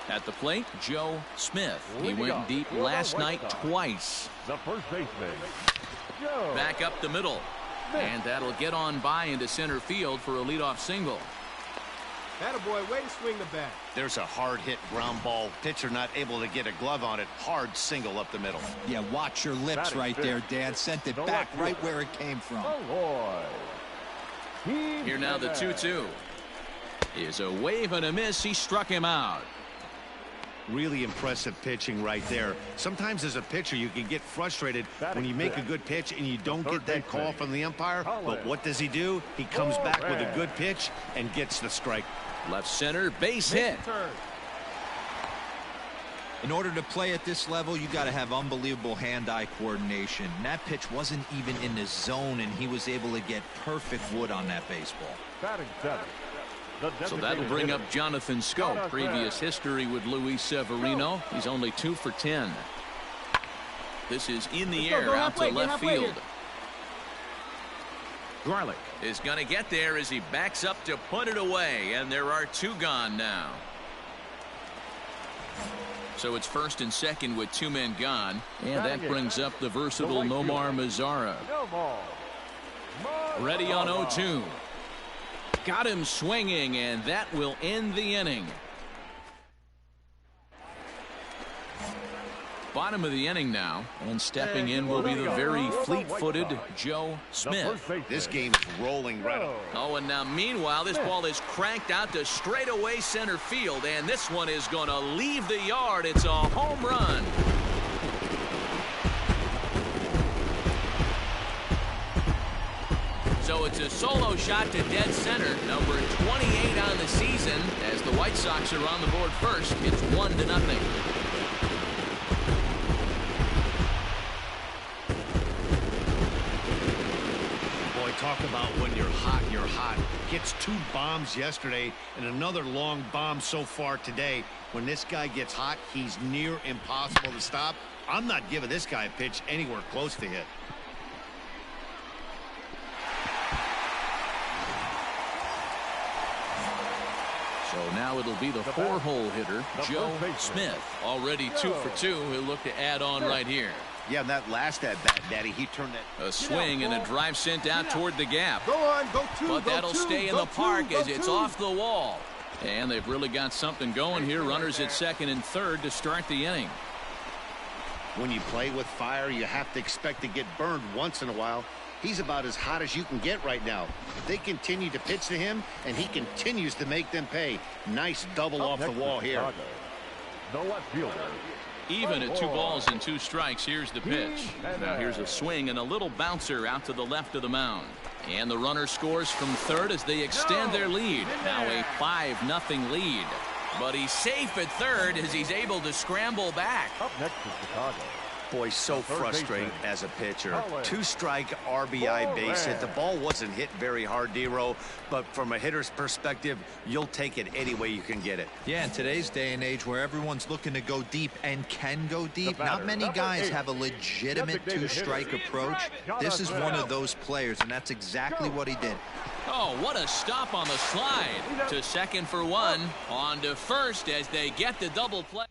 At the plate, Joe Smith. He went deep last night twice. The first baseman, Joe. Back up the middle. And that'll get on by into center field for a leadoff single. Attaboy, way to swing the bat. There's a hard hit ground ball. Pitcher not able to get a glove on it. Hard single up the middle. Yeah, watch your lips right there, Dan. Sent it back right where it came from. Here now the 2-2 is a wave and a miss. He struck him out. Really impressive pitching right there. Sometimes as a pitcher you can get frustrated when you make a good pitch and you don't get that call from the umpire. But what does he do? He comes back with a good pitch and gets the strike. Left center, base hit. In order to play at this level, you got to have unbelievable hand-eye coordination. And that pitch wasn't even in the zone, and he was able to get perfect wood on that baseball. Batting seventh. So that'll bring up Jonathan Scope. Previous history with Luis Severino. He's only 2 for 10. This is in the air out to left field. Garlick is going to get there as he backs up to put it away, and there are 2 gone now. So it's first and second with 2 men gone, and that brings up the versatile Nomar Mazara. Ready on 0-2. Got him swinging, and that will end the inning. Bottom of the inning now, and stepping in will be the very fleet-footed Joe Smith. This game's rolling right on. Oh, and now meanwhile, this ball is cranked out to straightaway center field, and this one is going to leave the yard. It's a home run. So it's a solo shot to dead center, number 28 on the season. As the White Sox are on the board first, it's 1-0. Talk about when you're hot, you're hot. Gets 2 bombs yesterday and another long bomb so far today. When this guy gets hot, he's near impossible to stop. I'm not giving this guy a pitch anywhere close to hit. So now it'll be the 4-hole hitter, Joe Smith. Already 2 for 2. He'll look to add on right here. Yeah, and that last at-bat, Daddy, he turned that. A swing and a drive sent out toward the gap. Go on, go 2, but that'll stay in the park as it's 2. off the wall. And they've really got something going here. Runners at second and third to start the inning. When you play with fire, you have to expect to get burned once in a while. He's about as hot as you can get right now. They continue to pitch to him, and he continues to make them pay. Nice double off the wall here. The left fielder, Even at 2 balls and 2 strikes, here's the pitch. Now here's a swing and a little bouncer out to the left of the mound. And the runner scores from third as they extend their lead. Now a 5-0 lead. But he's safe at third as he's able to scramble back. Up next is Chicago. Boy, so frustrating as a pitcher. 2-strike RBI base hit. The ball wasn't hit very hard, D-Row, but from a hitter's perspective, you'll take it any way you can get it. Yeah, in today's day and age where everyone's looking to go deep and can go deep, not many guys have a legitimate 2-strike approach. This is one of those players, and that's exactly what he did. Oh, what a stop on the slide. To second for 1. On to first as they get the double play.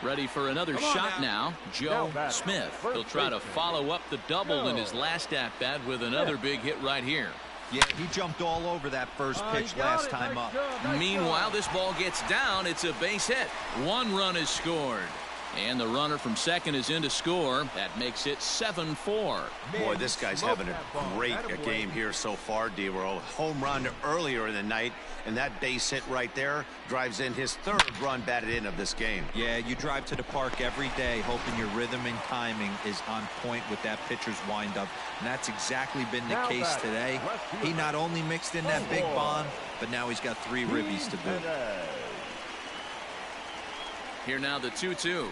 Ready for another shot now. Joe Smith. He'll try to follow up the double in his last at-bat with another big hit right here. Yeah, he jumped all over that first pitch last time up. Meanwhile, this ball gets down. It's a base hit. 1 run is scored. And the runner from second is in to score. That makes it 7-4. Boy, this guy's having a great game here so far, D-Row. Home run earlier in the night, and that base hit right there drives in his 3rd run batted in of this game. Yeah, you drive to the park every day hoping your rhythm and timing is on point with that pitcher's windup, and that's exactly been the case today. He not only mixed in that big bomb, but now he's got 3 ribbies to boot. Here now the 2-2.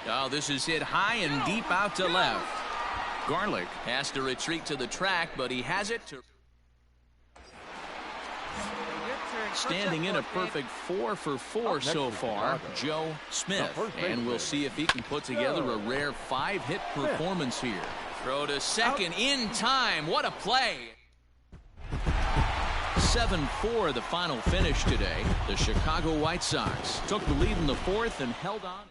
Oh, this is hit high and deep out to left. Garlick has to retreat to the track, but he has it to... Standing in a perfect 4 for 4 so far, Joe Smith. And we'll see if he can put together a rare 5-hit performance here. Throw to second in time. What a play. 7-4 the final finish today. The Chicago White Sox took the lead in the 4th and held on.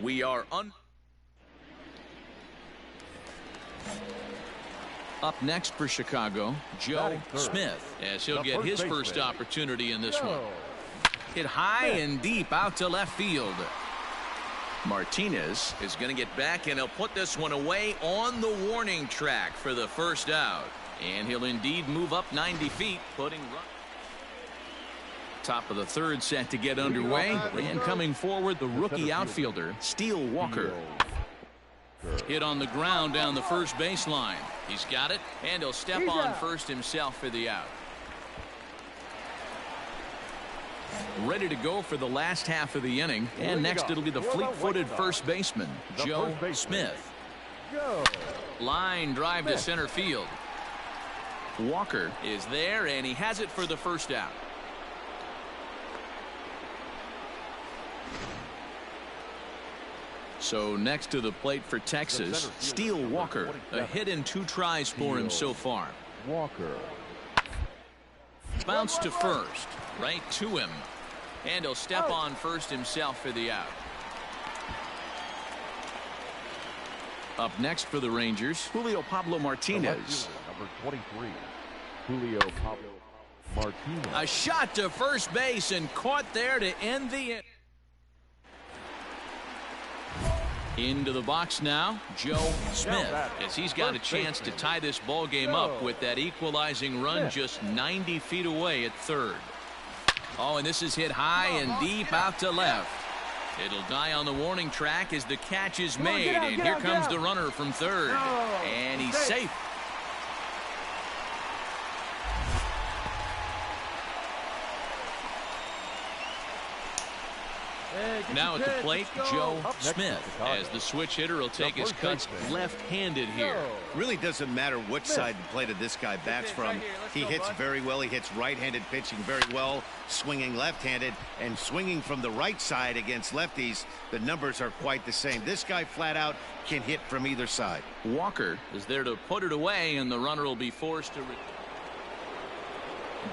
We are Up next for Chicago, Joe Smith, as he'll get his first opportunity in this one. Hit high and deep out to left field. Martinez is going to get back, and he'll put this one away on the warning track for the first out. And he'll indeed move up 90 feet, putting run. Top of the 3rd set to get underway, and coming forward, the rookie outfielder, Steele Walker. Hit on the ground down the first baseline. He's got it, and he'll step on first himself for the out. Ready to go for the last half of the inning, and next it'll be the fleet-footed first baseman, Joe Smith. Line drive to center field. Walker is there, and he has it for the first out. So next to the plate for Texas, Steele Walker. A hit in 2 tries for him so far. Walker. Bounce to first. Right to him. And he'll step on first himself for the out. Up next for the Rangers, Julio Pablo Martinez. Number 23, Julio Pablo Martinez. A shot to first base and caught there to end the inning. Into the box now, Joe Smith, as he's got a chance to tie this ball game up with that equalizing run just 90 feet away at third. Oh, and this is hit high and deep out to left. It'll die on the warning track as the catch is made, and here comes the runner from third, and he's safe. Now at the plate, Joe Smith, as the switch hitter will take his cuts left-handed here. Really doesn't matter which side the plate of this guy bats from. He hits very well. He hits right-handed pitching very well, swinging left-handed, and swinging from the right side against lefties. The numbers are quite the same. This guy flat out can hit from either side. Walker is there to put it away, and the runner will be forced to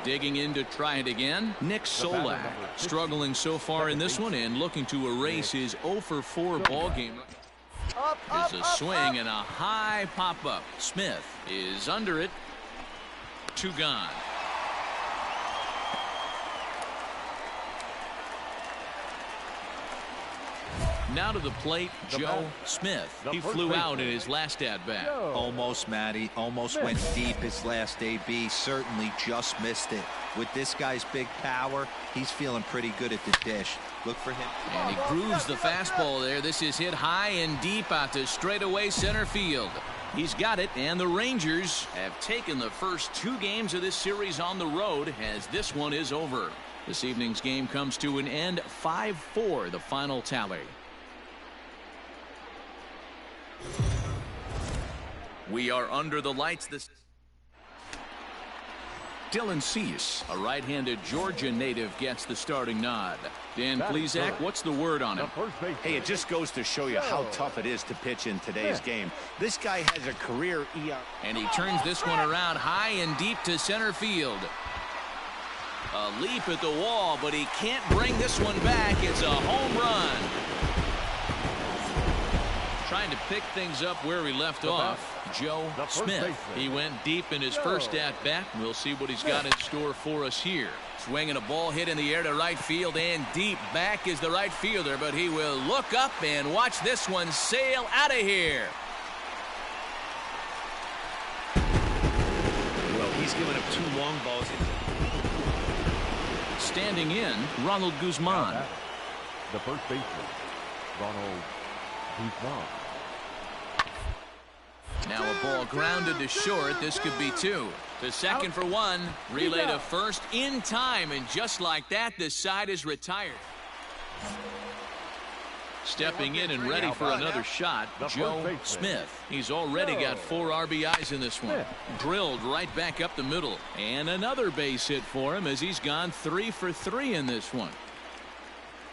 digging in to try it again. Nick Solak struggling so far in this one and looking to erase his 0-for-4 ball game. There's a swing and a high pop-up. Smith is under it. 2 gone. Now to the plate, Joe Smith. He flew out in his last at-bat. Almost, Matty. Almost went deep his last AB. Certainly just missed it. With this guy's big power, he's feeling pretty good at the dish. Look for him. And he grooves the fastball there. This is hit high and deep out to straightaway center field. He's got it, and the Rangers have taken the first 2 games of this series on the road as this one is over. This evening's game comes to an end, 5-4, the final tally. We are under the lights this. Dylan Cease, a right-handed Georgia native, gets the starting nod. Dan Plesac, what's the word on him? Hey, it just goes to show you how tough it is to pitch in today's game. This guy has a career ER. And he turns this one around high and deep to center field. A leap at the wall, but he can't bring this one back. It's a home run. Trying to pick things up where he left off, Joe Smith. He went deep in his first at-bat. We'll see what he's got in store for us here. Swinging a ball hit in the air to right field, and deep back is the right fielder, but he will look up and watch this one sail out of here. Well, he's given up 2 long balls. Standing in, Ronald Guzman. The first baseman, Ronald Guzman. Now a ball grounded to short. This could be 2. To second for 1. Relay to first in time, and just like that, this side is retired. Stepping in and ready for another shot, Joe Smith. He's already got 4 RBIs in this one. Drilled right back up the middle. And another base hit for him as he's gone 3 for 3 in this one.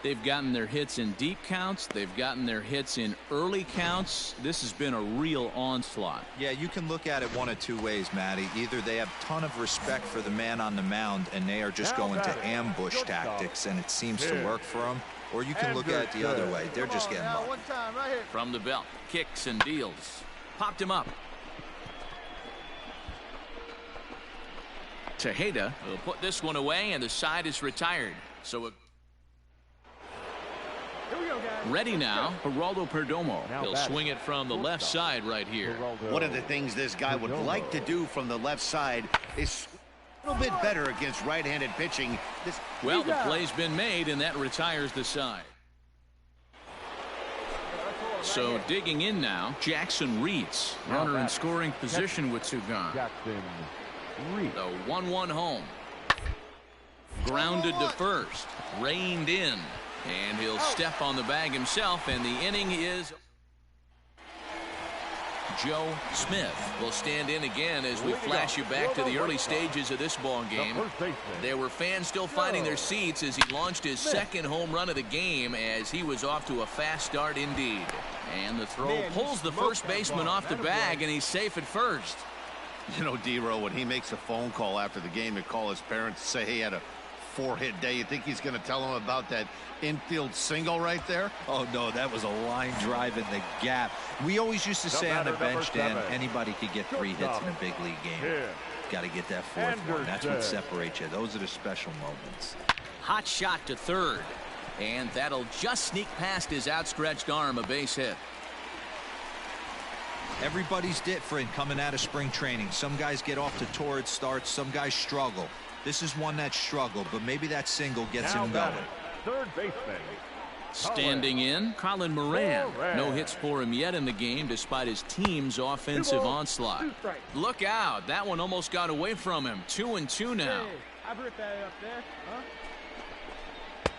They've gotten their hits in deep counts. They've gotten their hits in early counts. This has been a real onslaught. Yeah, you can look at it one of 2 ways, Matty. Either they have a ton of respect for the man on the mound and they are just going to ambush tactics and it seems to work for them, or you can look at it the other way. They're just getting lucky. From the belt, kicks and deals. Popped him up. Tejeda will put this one away, and the side is retired. So ready now, Geraldo Perdomo. He'll swing it from the left side right here. One of the things this guy would like to do from the left side is a little bit better against right-handed pitching. Well, the play's been made, and that retires the side. So digging in now, Jackson Reeds. Runner in scoring position with 2 gone. The 1-1 home. Grounded to first. Reined in. And he'll step on the bag himself, and the inning is. Joe Smith will stand in again as we flash you back to the early stages of this ball game. There were fans still finding their seats as he launched his 2nd home run of the game, as he was off to a fast start indeed. And the throw pulls the first baseman off the bag, and he's safe at first. You know, D-Row, when he makes a phone call after the game to call his parents to say he had a 4-hit day. You think he's going to tell him about that infield single right there? Oh, no, that was a line drive in the gap. We always used to say on the bench, Dan, anybody could get 3 hits in a big league game. Got to get that 4th one. That's what separates you. Those are the special moments. Hot shot to third. And that'll just sneak past his outstretched arm, a base hit. Everybody's different coming out of spring training. Some guys get off to torrid starts. Some guys struggle. This is one that struggled, but maybe that single gets him going. Third baseman. Standing in, Colin Moran. No hits for him yet in the game despite his team's offensive onslaught. Look out. That one almost got away from him. 2-2 now. I've ripped that up there. Huh?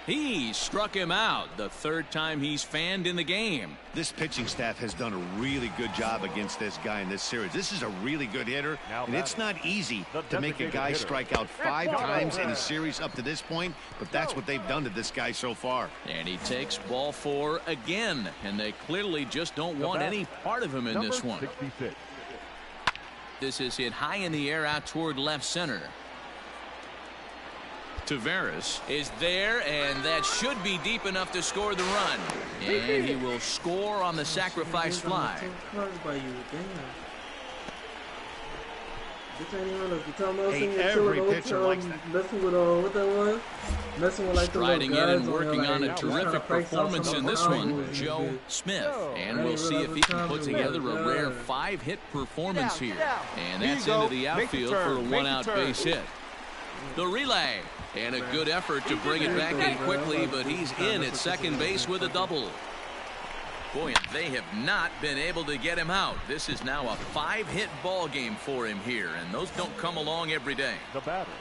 He struck him out, the 3rd time he's fanned in the game. This pitching staff has done a really good job against this guy in this series. This is a really good hitter, and it's not easy to make a guy strike out 5 times in a series up to this point, but that's what they've done to this guy so far. And he takes ball 4 again, and they clearly just don't want any part of him in this one. 66. This is hit high in the air out toward left center. Tavares is there, and that should be deep enough to score the run. And he will score on the sacrifice fly. Hey, every pitcher likes that. Messing with what that was? Messing with like the Striding in and working on a like, terrific performance in this one, Joe Smith. And we'll see if he can put together a rare 5-hit performance here. And that's into the outfield for a 1-out base hit. The relay. And a good effort to bring it back in quickly, but he's in at second base with a double. Boy, and they have not been able to get him out. This is now a 5-hit ball game for him here, and those don't come along every day. The batter,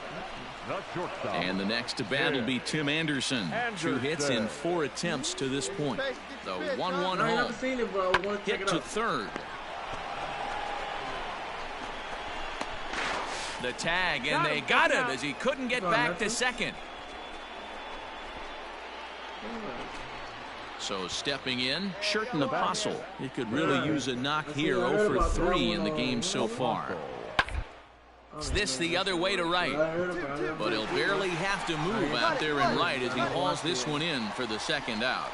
the shortstop. And the next to bat will be Tim Anderson. 2 hits in 4 attempts to this point. The 1-1 home. Hit to third. The tag, and they got him as he couldn't get back to second. So stepping in, Sherton Apostle. He could really use a knock here. 0 for 3 in the game so far. It's this the other way to right, but he'll barely have to move out there in right as he hauls this one in for the 2nd out.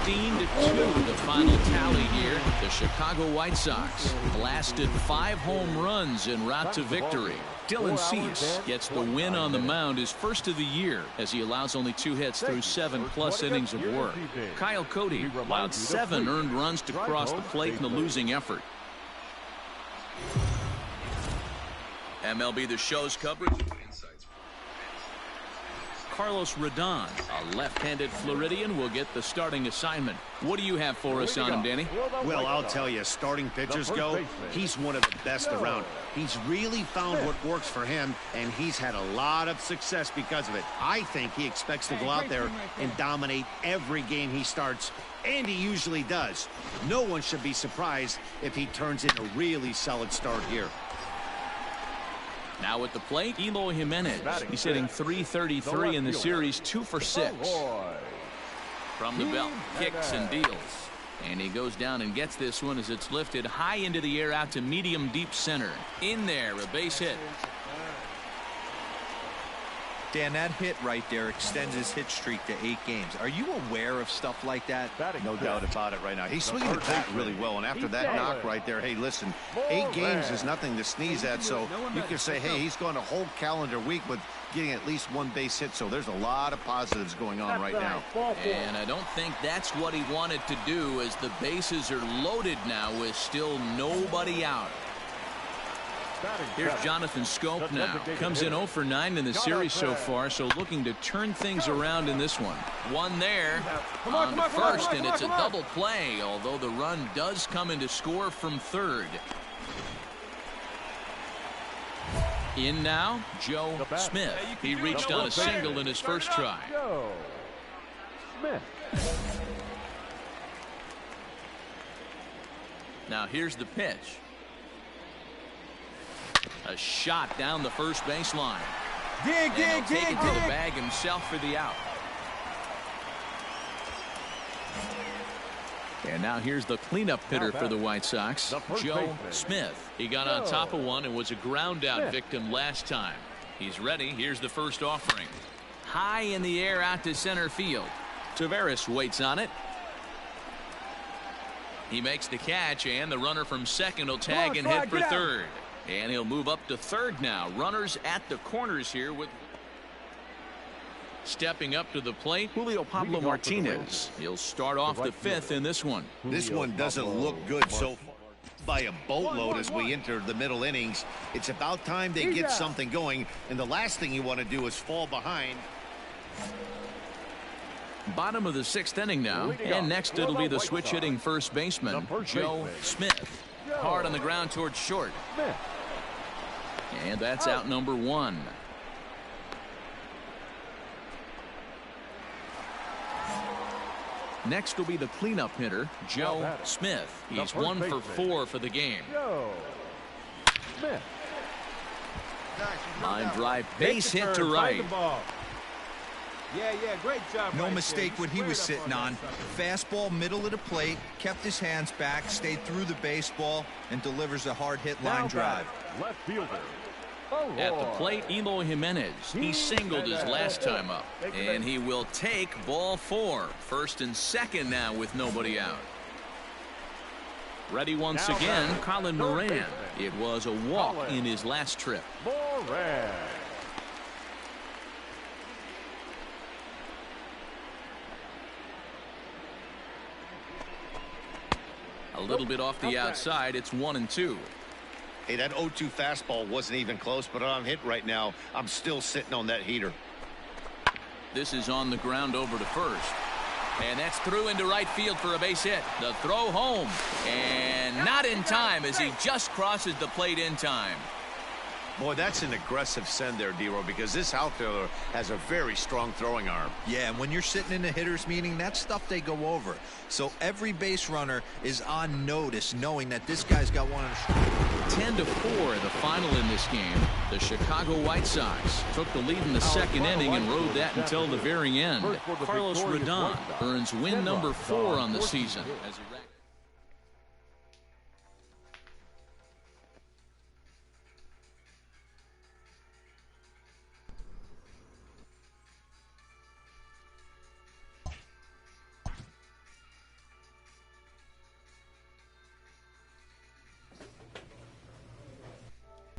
15-2 the final tally here. The Chicago White Sox blasted 5 home runs en route to victory. Dylan Cease gets the win on the mound, his first of the year, as he allows only 2 hits through 7+ innings of work. Kyle Cody allowed 7 earned runs to cross the plate in the losing effort. MLB The Show's coverage. Carlos Rodon, a left-handed Floridian, will get the starting assignment. What do you have for us on him, Danny? Well, I'll tell you, starting pitchers go, he's one of the best around. He's really found what works for him, and he's had a lot of success because of it. I think he expects to go out there and dominate every game he starts, and he usually does. No one should be surprised if he turns in a really solid start here. Now at the plate, Eloy Jimenez. He's hitting .333 in the series, 2 for 6. From the belt, kicks and deals. And he goes down and gets this one as it's lifted high into the air out to medium deep center. In there, a base hit. Dan, that hit right there extends his hit streak to 8 games. Are you aware of stuff like that? No doubt about it right now. He's swinging the bat really well, and after that knock right there, hey, listen, 8 games is nothing to sneeze at, so you can say, hey, he's gone a whole calendar week with getting at least 1 base hit, so there's a lot of positives going on right now. And I don't think that's what he wanted to do, as the bases are loaded now with still nobody out. Here's Jonathan Scope now. Comes in 0 for 9 in the series so far, so looking to turn things around in this one. One there on the first, and it's a double play, although the run does come in to score from third. In now, Joe Smith. He reached on a single in his first try. Now here's the pitch. A shot down the first baseline. Dig to the bag himself for the out. And now here's the cleanup hitter for the White Sox, Joe Smith. He got on top of one and was a ground out victim last time. He's ready. Here's the first offering. High in the air out to center field. Taveras waits on it. He makes the catch, and the runner from second will tag and hit for third. And he'll move up to third now. Runners at the corners here with stepping up to the plate, Julio Pablo Martinez. He'll start off the fifth in this one. This one doesn't look good so far. By a boatload as we enter the middle innings. It's about time they get something going, and the last thing you want to do is fall behind. Bottom of the sixth inning now, and next it'll be the switch hitting first baseman, Joe Smith. Hard on the ground towards short. And that's out number one. Next will be the cleanup hitter, Joe Smith. He's 1 for 4 for the game. Line drive, base hit to right. Yeah, great job. No mistake what he was sitting on. Fastball middle of the plate, kept his hands back, stayed through the baseball, and delivers a hard hit line drive. Left fielder. At the plate, Eloy Jimenez. He singled his last time up, and he will take ball 4. First and second now with nobody out. Ready once again, Colin Moran. It was a walk in his last trip. Moran. A little bit off the outside. It's 1-2. Hey, that 0-2 fastball wasn't even close, but on hit right now, I'm still sitting on that heater. This is on the ground over to first. And that's through into right field for a base hit. The throw home. And not in time as he just crosses the plate in time. Boy, that's an aggressive send there, D-Row, because this outfielder has a very strong throwing arm. Yeah, and when you're sitting in a hitter's meeting, that's stuff they go over. So every base runner is on notice, knowing that this guy's got one on the 10-4, the final in this game. The Chicago White Sox took the lead in the second inning and rode that until the very end. Carlos Rodon earns win number 4 on the season as he